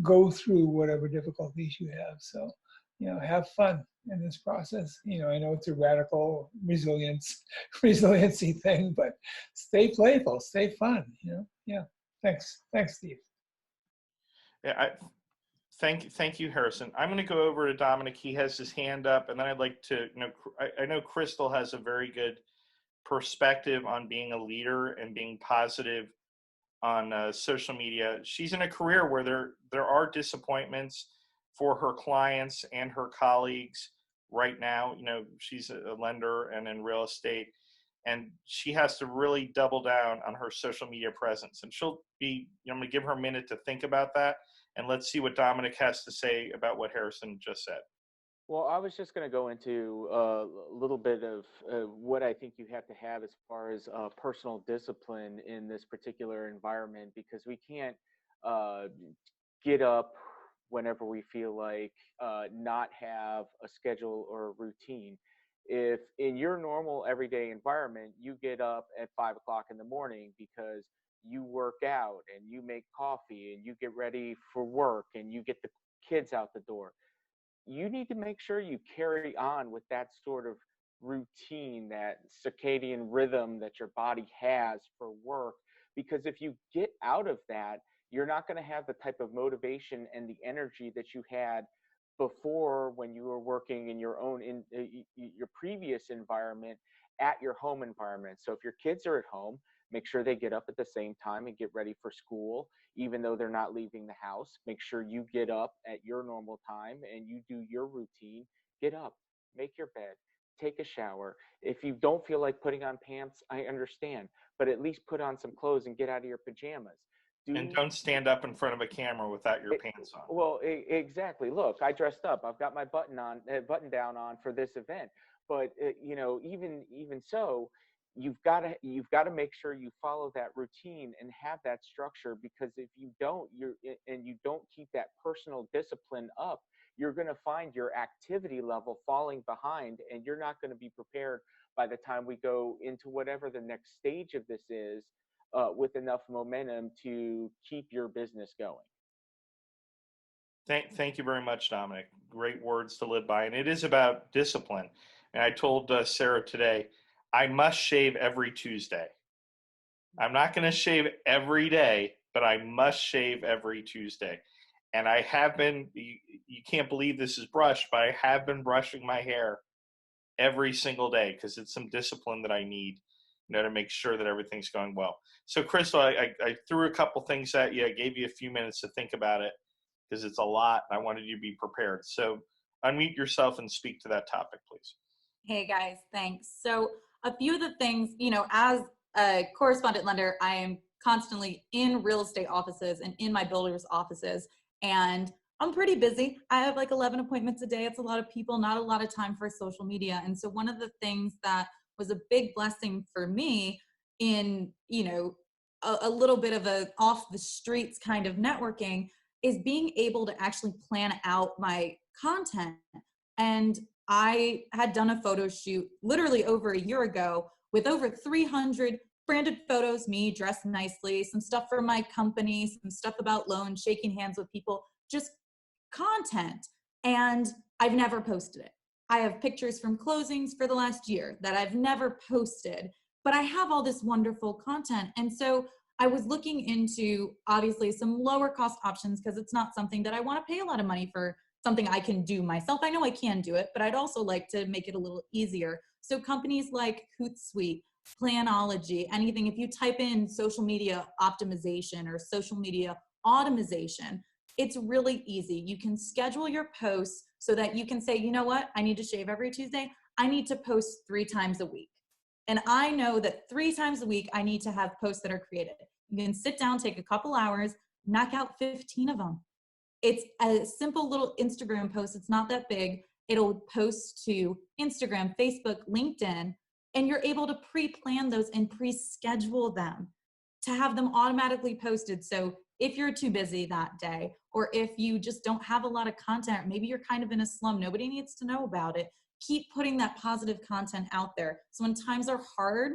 go through whatever difficulties you have. So, have fun in this process. I know it's a radical resiliency thing, but stay playful, stay fun. Yeah. Thanks, Steve. Yeah, thank you, Harrison. I'm going to go over to Dominic. He has his hand up, and then I'd like to, I know Crystal has a very good perspective on being a leader and being positive on social media. She's in a career where there are disappointments for her clients and her colleagues right now. She's a lender and in real estate, and she has to really double down on her social media presence. And she'll be, I'm going to give her a minute to think about that, and let's see what Dominic has to say about what Harrison just said. Well, I was just going to go into a little bit of what I think you have to have as far as personal discipline in this particular environment, because we can't get up whenever we feel like, not have a schedule or a routine. If in your normal everyday environment, you get up at 5 o'clock in the morning because you work out and you make coffee and you get ready for work and you get the kids out the door, you need to make sure you carry on with that sort of routine, that circadian rhythm that your body has for work. Because if you get out of that, you're not going to have the type of motivation and the energy that you had before when you were working in your own, your previous environment at your home environment. So if your kids are at home, make sure they get up at the same time and get ready for school, even though they're not leaving the house. Make sure you get up at your normal time and you do your routine. Get up, make your bed, take a shower. If you don't feel like putting on pants, I understand, but at least put on some clothes and get out of your pajamas. And don't stand up in front of a camera without your pants on. Well, exactly. Look, I dressed up. I've got my button down on for this event. But even so, you've got to make sure you follow that routine and have that structure, because if you don't, you don't keep that personal discipline up, you're going to find your activity level falling behind, and you're not going to be prepared by the time we go into whatever the next stage of this is, with enough momentum to keep your business going. Thank you very much, Dominic. Great words to live by. And it is about discipline. And I told Sarah today, I must shave every Tuesday. I'm not going to shave every day, but I must shave every Tuesday. And I have been, you can't believe this is brushed, but I have been brushing my hair every single day, because it's some discipline that I need, to make sure that everything's going well. So Crystal, I threw a couple things at you. I gave you a few minutes to think about it, because it's a lot. I wanted you to be prepared. So unmute yourself and speak to that topic, please. Hey guys, thanks. So a few of the things, as a correspondent lender, I am constantly in real estate offices and in my builders' offices, and I'm pretty busy. I have like 11 appointments a day. It's a lot of people, not a lot of time for social media. And so one of the things that was a big blessing for me in, a little bit of a off the streets kind of networking is being able to actually plan out my content. And I had done a photo shoot literally over a year ago with over 300 branded photos, me dressed nicely, some stuff for my company, some stuff about loans, shaking hands with people, just content. And I've never posted it. I have pictures from closings for the last year that I've never posted, but I have all this wonderful content. And so I was looking into obviously some lower cost options, because it's not something that I want to pay a lot of money for, something I can do myself. I know I can do it, but I'd also like to make it a little easier. So companies like Hootsuite, Planology, anything, if you type in social media optimization or social media automation, it's really easy. You can schedule your posts so that you can say, you know what, I need to shave every Tuesday. I need to post 3 times a week. And I know that 3 times a week, I need to have posts that are created. You can sit down, take a couple hours, knock out 15 of them. It's a simple little Instagram post. It's not that big. It'll post to Instagram, Facebook, LinkedIn, and you're able to pre-plan those and pre-schedule them to have them automatically posted. So if you're too busy that day, or if you just don't have a lot of content, or maybe you're kind of in a slum, nobody needs to know about it. Keep putting that positive content out there. So when times are hard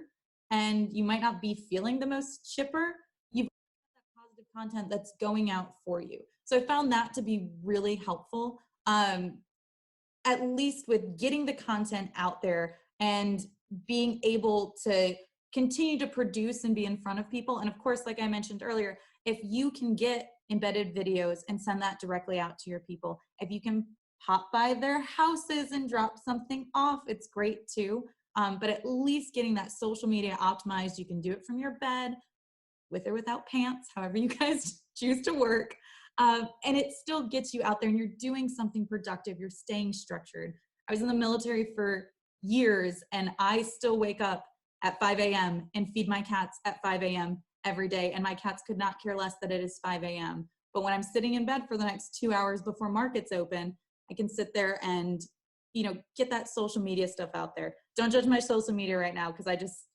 and you might not be feeling the most chipper, you've got that positive content that's going out for you. So I found that to be really helpful, at least with getting the content out there and being able to continue to produce and be in front of people. And of course, like I mentioned earlier, if you can get embedded videos and send that directly out to your people, if you can pop by their houses and drop something off, it's great too. But at least getting that social media optimized, you can do it from your bed, with or without pants, however you guys choose to work. And it still gets you out there and you're doing something productive. You're staying structured. I was in the military for years and I still wake up at 5 a.m. and feed my cats at 5 a.m. every day. And my cats could not care less that it is 5 a.m. But when I'm sitting in bed for the next 2 hours before markets open, I can sit there and, you know, get that social media stuff out there. Don't judge my social media right now because I just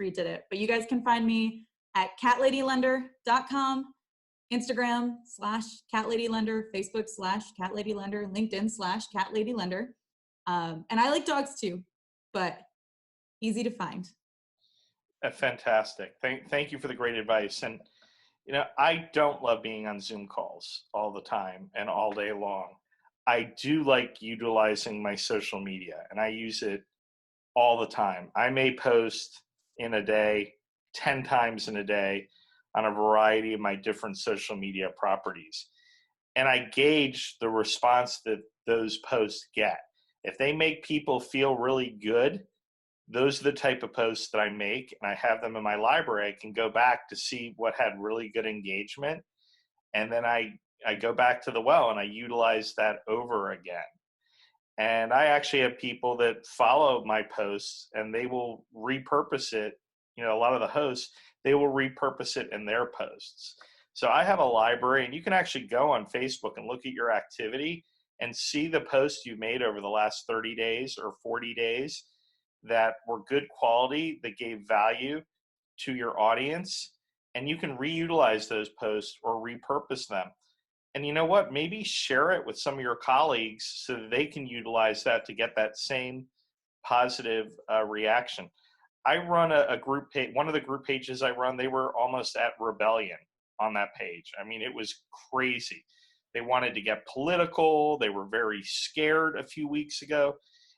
redid it. But you guys can find me at catladylender.com, Instagram /catladylender, Facebook /catladylender, LinkedIn /catladylender. And I like dogs too, but easy to find. Fantastic. Thank you for the great advice. And, you know, I don't love being on Zoom calls all the time and all day long. I do like utilizing my social media and I use it all the time. I may post in a day, 10 times in a day on a variety of my different social media properties. And I gauge the response that those posts get. If they make people feel really good, those are the type of posts that I make, and I have them in my library. I can go back to see what had really good engagement. And then I go back to the well and I utilize that over again. And I actually have people that follow my posts and they will repurpose it. You know, a lot of the hosts, they will repurpose it in their posts. So I have a library and you can actually go on Facebook and look at your activity and see the posts you made over the last 30 days or 40 days that were good quality, that gave value to your audience, and you can reutilize those posts or repurpose them. And you know what? Maybe share it with some of your colleagues so that they can utilize that to get that same positive reaction. I run a group page. One of the group pages I run, they were almost at rebellion on that page. I mean, it was crazy. They wanted to get political. They were very scared a few weeks ago.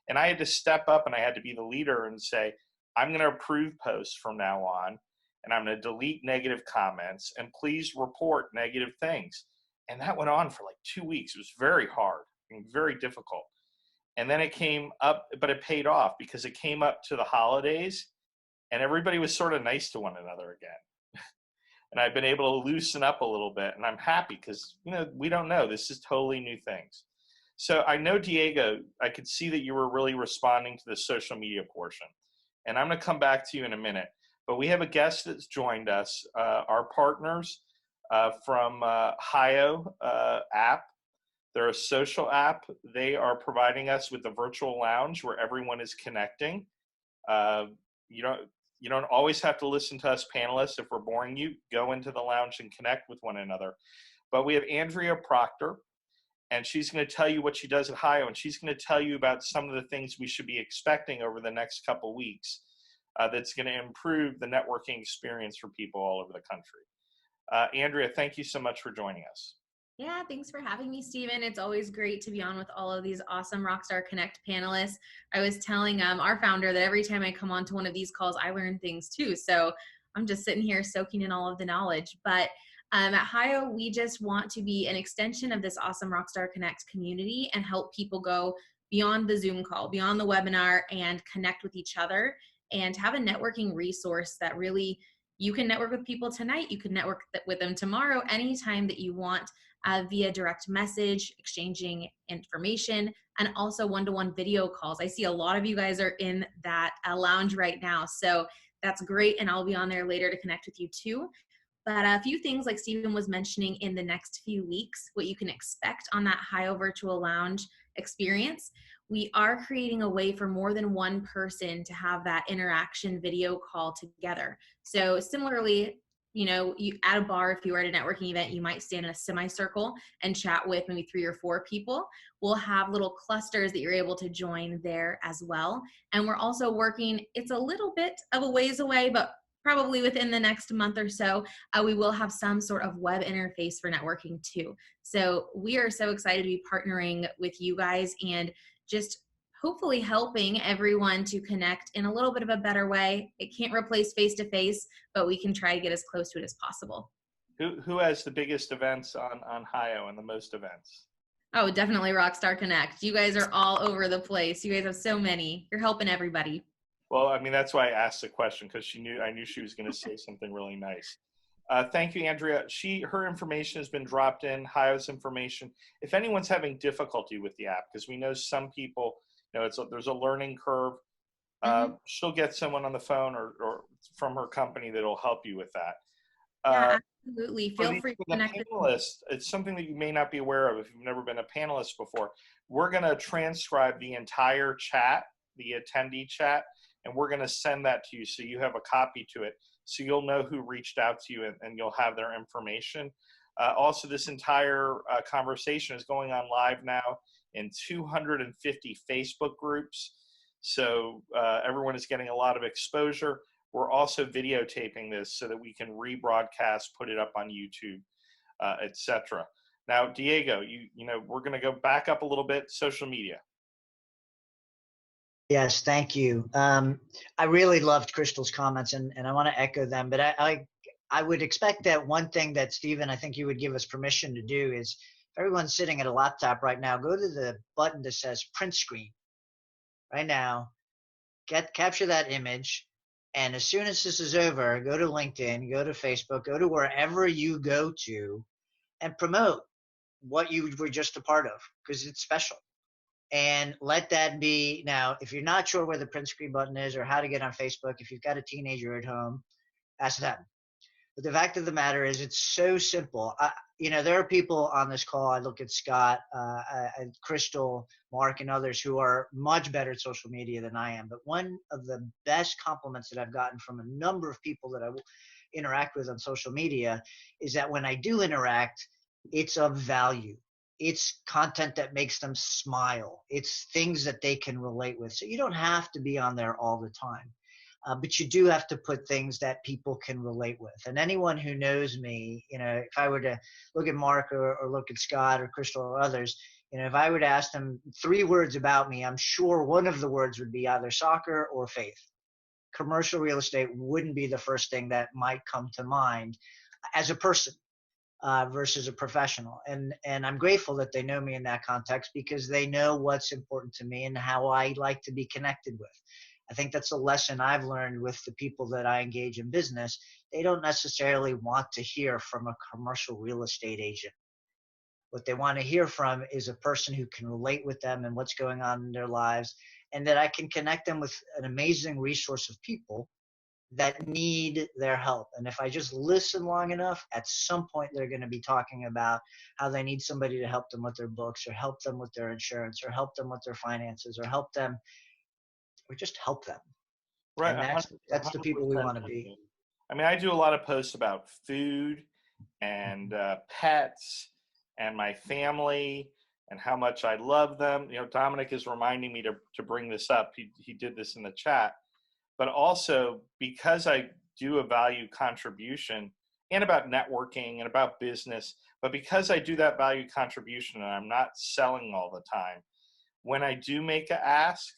And I had to step up and I had to be the leader and say, I'm going to approve posts from now on, and I'm going to delete negative comments, and please report negative things. And that went on for like 2 weeks. It was very hard and very difficult. And then it came up, but it paid off because it came up to the holidays and everybody was sort of nice to one another again. And I've been able to loosen up a little bit, and I'm happy because, you know, we don't know. This is totally new things. So I know, Diego, I could see that you were really responding to the social media portion. And I'm going to come back to you in a minute. But we have a guest that's joined us, our partners from Hio app. They're a social app. They are providing us with a virtual lounge where everyone is connecting. You don't always have to listen to us panelists. If we're boring you, go into the lounge and connect with one another. But we have Andrea Proctor, and she's going to tell you what she does at Hio, and she's going to tell you about some of the things we should be expecting over the next couple weeks that's going to improve the networking experience for people all over the country. Andrea, thank you so much for joining us. Yeah, thanks for having me, Stephen. It's always great to be on with all of these awesome Rockstar Connect panelists. I was telling our founder that every time I come on to one of these calls, I learn things too. So I'm just sitting here soaking in all of the knowledge. But at Hio, we just want to be an extension of this awesome Rockstar Connect community and help people go beyond the Zoom call, beyond the webinar, and connect with each other and have a networking resource that really you can network with people tonight. You can network with them tomorrow, anytime that you want, via direct message, exchanging information, and also one-to-one video calls. I see a lot of you guys are in that lounge right now, so that's great, and I'll be on there later to connect with you too. But a few things like Stephen was mentioning in the next few weeks, what you can expect on that Hio Virtual Lounge experience. we are creating a way for more than one person to have that interaction video call together. So similarly, you know, you at a bar, if you were at a networking event, you might stand in a semicircle and chat with maybe 3 or 4 people. We'll have little clusters that you're able to join there as well. And we're also working, it's a little bit of a ways away, but probably within the next month or so, we will have some sort of web interface for networking too. So we are so excited to be partnering with you guys and just hopefully helping everyone to connect in a little bit of a better way. It can't replace face-to-face, but we can try to get as close to it as possible. Who has the biggest events on HIO and the most events? Oh, definitely Rockstar Connect. You guys are all over the place. You guys have so many. You're helping everybody. Well, I mean, that's why I asked the question, because I knew she was going to say something really nice. Thank you, Andrea. Her information has been dropped in, HIO's information. If anyone's having difficulty with the app, because we know some people, you know, there's a learning curve, she'll get someone on the phone or from her company that'll help you with that. Yeah, absolutely. Feel free to connect with panelists, it's something that you may not be aware of if you've never been a panelist before. We're going to transcribe the entire chat, the attendee chat, and we're going to send that to you so you have a copy to it, so you'll know who reached out to you and you'll have their information. Also, this entire conversation is going on live now in 250 Facebook groups, so everyone is getting a lot of exposure. We're also videotaping this so that we can rebroadcast, put it up on YouTube, etc. Now, Diego, you know, we're going to go back up a little bit. Social media. Yes, thank you. I really loved Crystal's comments, and I want to echo them. But I would expect that one thing that, Stephen, I think you would give us permission to do is, if everyone's sitting at a laptop right now, go to the button that says print screen right now, capture that image, and as soon as this is over, go to LinkedIn, go to Facebook, go to wherever you go to, and promote what you were just a part of, because it's special. And let that be, now, if you're not sure where the print screen button is or how to get on Facebook, if you've got a teenager at home, ask them. But the fact of the matter is, it's so simple. You know, there are people on this call, I look at Scott, Crystal, Mark, and others who are much better at social media than I am. But one of the best compliments that I've gotten from a number of people that I interact with on social media is that when I do interact, it's of value. It's content that makes them smile. It's things that they can relate with. So you don't have to be on there all the time. But you do have to put things that people can relate with. And anyone who knows me, you know, if I were to look at Mark or look at Scott or Crystal or others, you know, if I were to ask them 3 words about me, I'm sure one of the words would be either soccer or faith. Commercial real estate wouldn't be the first thing that might come to mind as a person versus a professional. And I'm grateful that they know me in that context, because they know what's important to me and how I like to be connected with. I think that's a lesson I've learned with the people that I engage in business. They don't necessarily want to hear from a commercial real estate agent. What they want to hear from is a person who can relate with them and what's going on in their lives, and that I can connect them with an amazing resource of people that need their help. And if I just listen long enough, at some point they're going to be talking about how they need somebody to help them with their books, or help them with their insurance, or help them with their finances, or help them, or just help them. Right. And that's the people we want to be. I mean, I do a lot of posts about food and pets and my family and how much I love them. You know, Dominic is reminding me to bring this up. He did this in the chat. But also, because I do a value contribution and about networking and about business, but because I do that value contribution and I'm not selling all the time, when I do make an ask,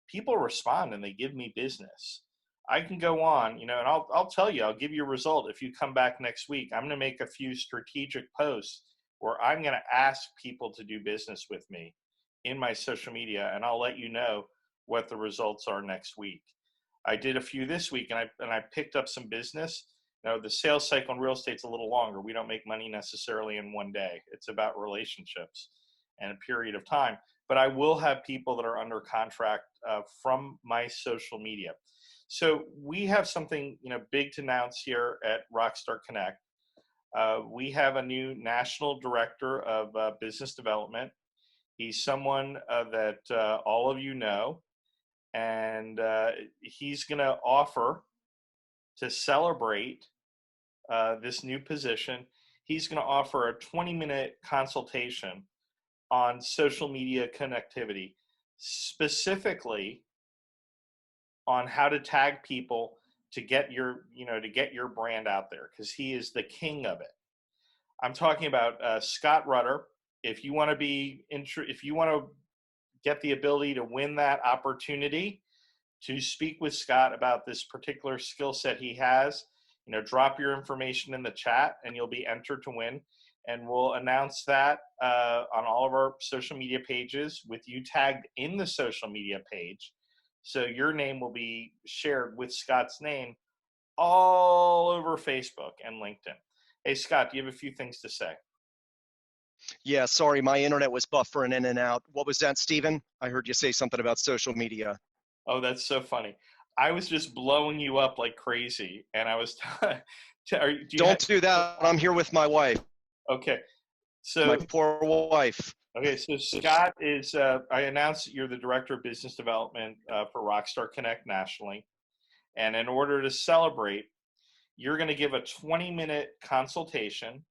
people respond and they give me business. I can go on, you know, and I'll tell you, I'll give you a result. If you come back next week, I'm going to make a few strategic posts where I'm going to ask people to do business with me in my social media, and I'll let you know what the results are next week. I did a few this week, and I picked up some business. You know, the sales cycle in real estate's a little longer. We don't make money necessarily in one day. It's about relationships and a period of time. But I will have people that are under contract from my social media. So we have something, you know, big to announce here at Rockstar Connect. We have a new national director of business development. He's someone that all of you know, and he's going to offer to celebrate this new position. He's going to offer a 20-minute consultation on social media connectivity, specifically on how to tag people to get your, to get your brand out there, because he is the king of it. I'm talking about Scott Rutter. If you want to get the ability to win that opportunity to speak with Scott about this particular skill set he has, drop your information in the chat and you'll be entered to win. And we'll announce that on all of our social media pages with you tagged in the social media page. So your name will be shared with Scott's name all over Facebook and LinkedIn. Hey, Scott, do you have a few things to say? Yeah, sorry, my internet was buffering in and out. What was that, Stephen? I heard you say something about social media. Oh, that's so funny. I was just blowing you up like crazy, and I was Don't do that. I'm here with my wife. Okay. So my poor wife. Okay, so Scott is, I announced that you're the Director of Business Development for Rockstar Connect nationally. And in order to celebrate, you're going to give a 20-minute consultation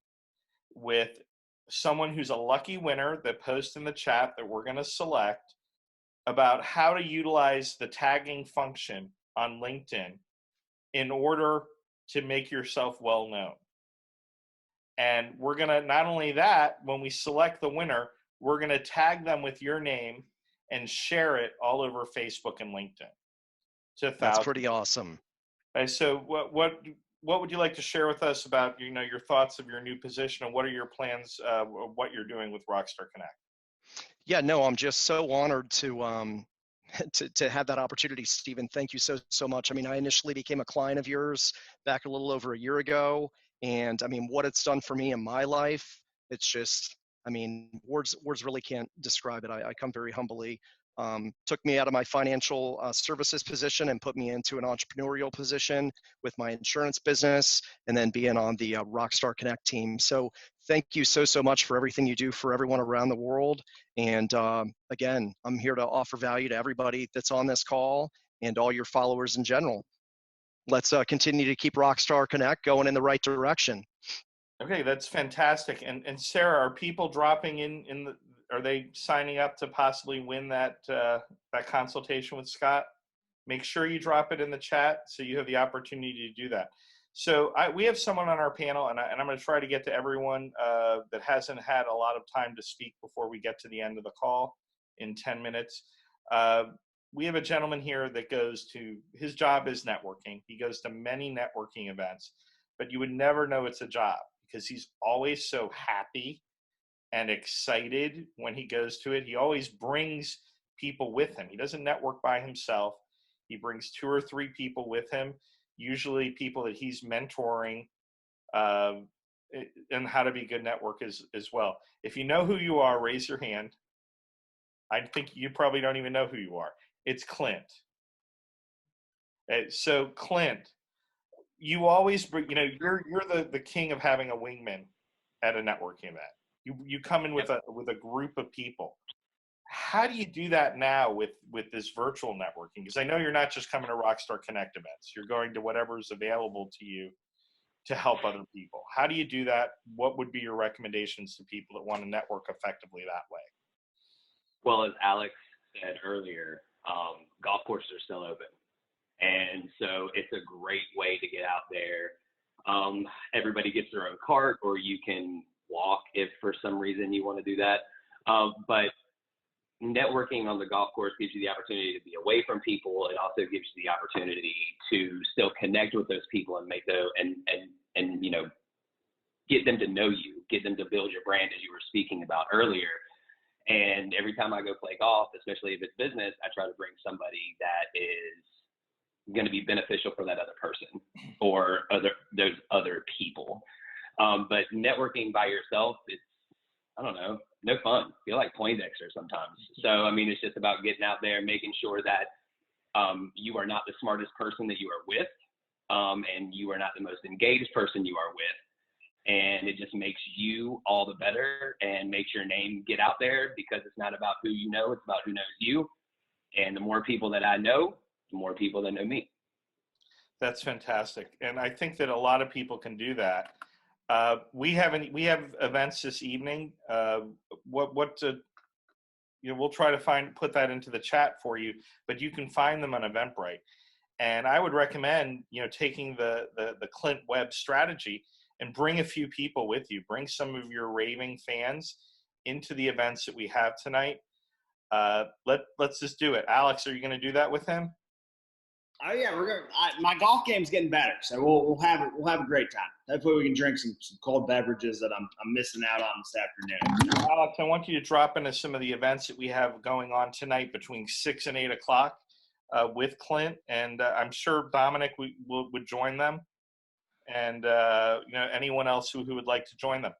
with someone who's a lucky winner that posts in the chat that we're going to select about how to utilize the tagging function on LinkedIn in order to make yourself well known. And we're going to, not only that, when we select the winner, we're going to tag them with your name and share it all over Facebook and LinkedIn. That's pretty awesome. So what would you like to share with us about, your thoughts of your new position, and what are your plans, what you're doing with Rockstar Connect? Yeah, no, I'm just so honored to have that opportunity, Stephen. Thank you so much. I mean, I initially became a client of yours back a little over a year ago, and I mean, what it's done for me in my life, it's just, I mean, words really can't describe it. I come very humbly. Took me out of my financial services position and put me into an entrepreneurial position with my insurance business, and then being on the Rockstar Connect team. So thank you so much for everything you do for everyone around the world. And again, I'm here to offer value to everybody that's on this call and all your followers in general. Let's continue to keep Rockstar Connect going in the right direction. Okay, that's fantastic. And Sarah, are people dropping in are they signing up to possibly win that that consultation with Scott? Make sure you drop it in the chat so you have the opportunity to do that. So we have someone on our panel, and I'm going to try to get to everyone that hasn't had a lot of time to speak before we get to the end of the call in 10 minutes. We have a gentleman here that his job is networking. He goes to many networking events, but you would never know it's a job because he's always so happy and excited when he goes to it. He always brings people with him. He doesn't network by himself. He brings 2 or 3 people with him, usually people that he's mentoring and how to be good network as well. If you know who you are, raise your hand. I think you probably don't even know who you are. It's Clint. So Clint, you always bring, you're the king of having a wingman at a networking event. You come in with a group of people. How do you do that now with this virtual networking? Because I know you're not just coming to Rockstar Connect events. You're going to whatever's available to you to help other people. How do you do that? What would be your recommendations to people that want to network effectively that way? Well, as Alex said earlier, golf courses are still open. And so it's a great way to get out there. Everybody gets their own cart, or you can walk if for some reason you want to do that. But networking on the golf course gives you the opportunity to be away from people. It also gives you the opportunity to still connect with those people and make those and get them to know you, get them to build your brand, as you were speaking about earlier. And every time I go play golf, especially if it's business, I try to bring somebody that is going to be beneficial for that other person or those other people. But networking by yourself, it's, I don't know, no fun. I feel like Poindexter sometimes. So, I mean, it's just about getting out there, making sure that you are not the smartest person that you are with, and you are not the most engaged person you are with. and it just makes you all the better and makes your name get out there, because it's not about who you know, it's about who knows you. And the more people that I know, the more people that know me. That's fantastic. And I think that a lot of people can do that. We have events this evening. We'll try to put that into the chat for you, but you can find them on Eventbrite. And I would recommend, taking the Clint Webb strategy and bring a few people with you. Bring some of your raving fans into the events that we have tonight. Let's just do it. Alex, are you going to do that with him? Oh yeah, my golf game's getting better, so we'll have a great time. Hopefully, we can drink some cold beverages that I'm missing out on this afternoon. Alex, I want you to drop into some of the events that we have going on tonight between 6 and 8 o'clock with Clint, and I'm sure Dominic would join them, and anyone else who would like to join them.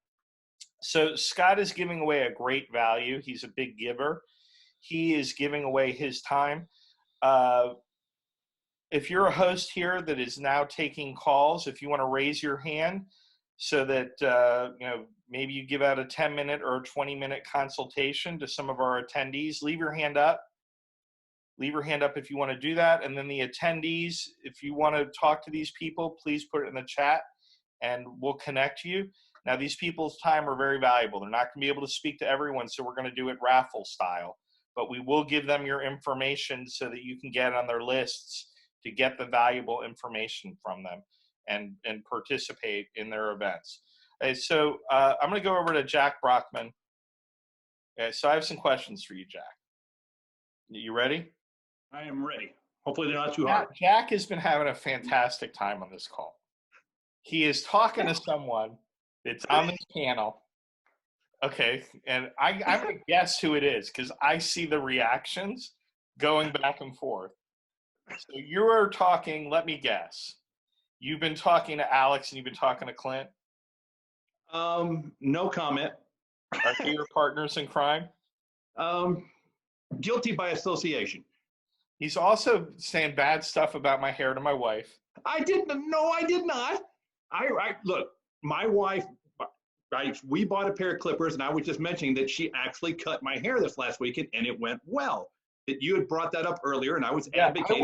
So Scott is giving away a great value. He's a big giver. He is giving away his time. If you're a host here that is now taking calls, if you want to raise your hand so that maybe you give out a 10-minute or a 20-minute consultation to some of our attendees, leave your hand up. Leave your hand up if you want to do that. And then the attendees, if you want to talk to these people, please put it in the chat and we'll connect you. Now, these people's time are very valuable. They're not going to be able to speak to everyone, so we're going to do it raffle style. But we will give them your information so that you can get on their lists to get the valuable information from them and participate in their events. Okay, so I'm going to go over to Jack Brockman. Okay, so I have some questions for you, Jack. You ready? I am ready. Hopefully they're not too hard. Jack has been having a fantastic time on this call. He is talking to someone that's on this panel. Okay, and I'm going to guess who it is because I see the reactions going back and forth. So you are talking, let me guess. You've been talking to Alex and you've been talking to Clint? No comment. Are they your partners in crime? Guilty by association. He's also saying bad stuff about my hair to my wife. I didn't. No, I did not. I look, my wife, we bought a pair of clippers, and I was just mentioning that she actually cut my hair this last weekend, and it went well. That you had brought that up earlier, and I was advocating.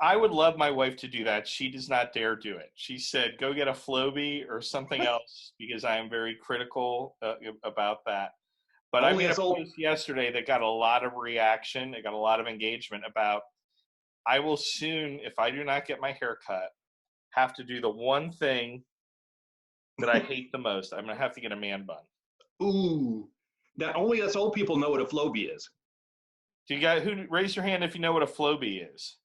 I would love my wife to do that. She does not dare do it. She said, "Go get a Flowbee or something else," because I am very critical about that. But I made a post yesterday that got a lot of reaction. It got a lot of engagement about. I will soon, if I do not get my hair cut, have to do the one thing that I hate the most. I'm gonna have to get a man bun. Ooh, that only us old people know what a Flowbee is. Do you guys raise your hand if you know what a Flowbee is?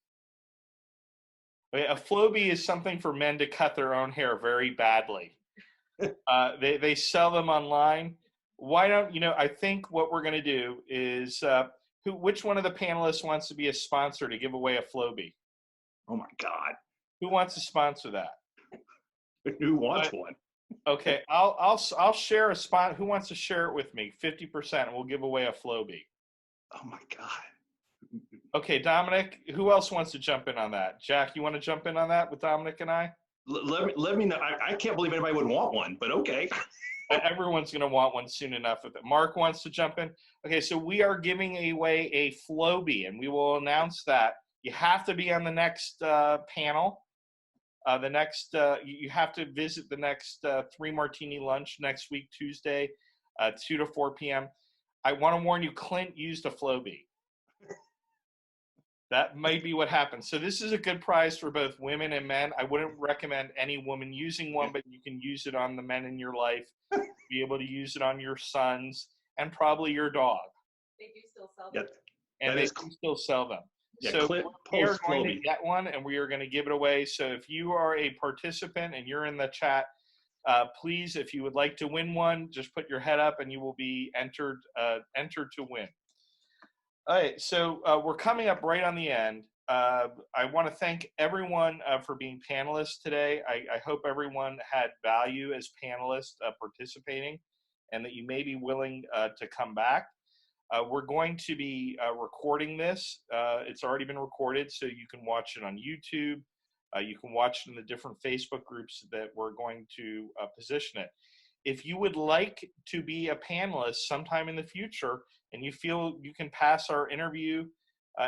Okay, a Flowbee is something for men to cut their own hair very badly. They sell them online. Why don't I think what we're gonna do is which one of the panelists wants to be a sponsor to give away a Flowbee? Oh my God! Who wants to sponsor that? Who wants one? Okay, I'll share a spot. Who wants to share it with me? 50%, and we'll give away a Flowbee. Oh my God. Okay, Dominic, who else wants to jump in on that? Jack, you want to jump in on that with Dominic and I? Let me know. I can't believe anybody would want one, but okay. Everyone's going to want one soon enough. Mark wants to jump in. Okay, so we are giving away a Flowbee, and we will announce that. You have to be on the next panel. You have to visit the next 3 Martini lunch next week, Tuesday, 2 to 4 p.m. I want to warn you, Clint used a Flowbee. That might be what happened. So this is a good prize for both women and men. I wouldn't recommend any woman using one, but you can use it on the men in your life. Be able to use it on your sons and probably your dog. They do still sell them. And they can still sell them. Yeah, so Clint we are post going to Flowbee. get one, and we are going to give it away. So if you are a participant and you're in the chat, please, if you would like to win one, just put your head up and you will be entered to win. All right, so we're coming up right on the end. I want to thank everyone for being panelists today. I hope everyone had value as panelists participating and that you may be willing to come back. We're going to be recording this. It's already been recorded, so you can watch it on YouTube. You can watch it in the different Facebook groups that we're going to position it. If you would like to be a panelist sometime in the future and you feel you can pass our interview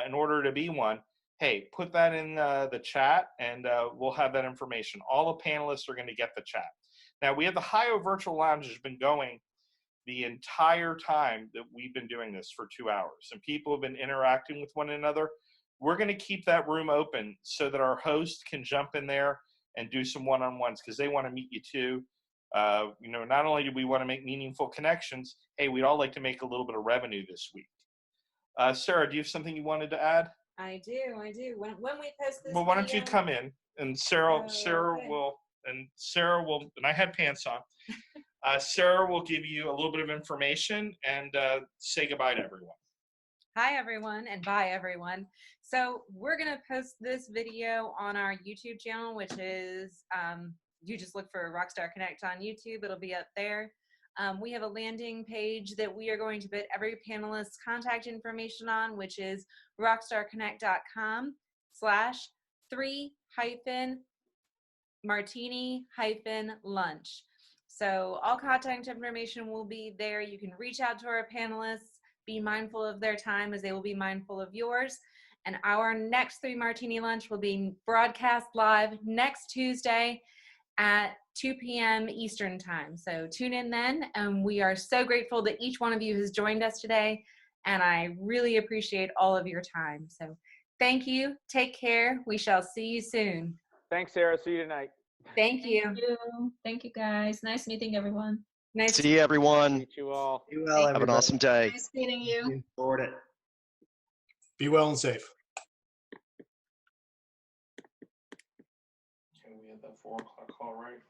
in order to be one, hey, put that in the chat and we'll have that information. All the panelists are going to get the chat. Now, we have the Hi-Yo Virtual Lounge has been going the entire time that we've been doing this for 2 hours, and people have been interacting with one another. We're going to keep that room open so that our host can jump in there and do some one-on-ones because they want to meet you too. You know, not only do we want to make meaningful connections, hey, we'd all like to make a little bit of revenue this week. Sarah, do you have something you wanted to add? I do. When we post this Well, why don't you video- come in and Sarah okay. will, and I had pants on. Sarah will give you a little bit of information and say goodbye to everyone. Hi, everyone, and bye, everyone. So we're going to post this video on our YouTube channel, which is, you just look for Rockstar Connect on YouTube. It'll be up there. We have a landing page that we are going to put every panelist's contact information on, which is rockstarconnect.com/3-martini-lunch. So all contact information will be there. You can reach out to our panelists, be mindful of their time as they will be mindful of yours. And our next 3 Martini Lunch will be broadcast live next Tuesday at 2 p.m. Eastern Time. So tune in then. We are so grateful that each one of you has joined us today, and I really appreciate all of your time. So thank you. Take care. We shall see you soon. Thanks, Sarah. See you tonight. Thank you. Thank you, guys. Nice meeting everyone. Nice See you, everyone. Meet you all. Be well, Have an awesome day. Nice meeting you. Forward it. Be well and safe. Okay, we had that 4 o'clock call, right?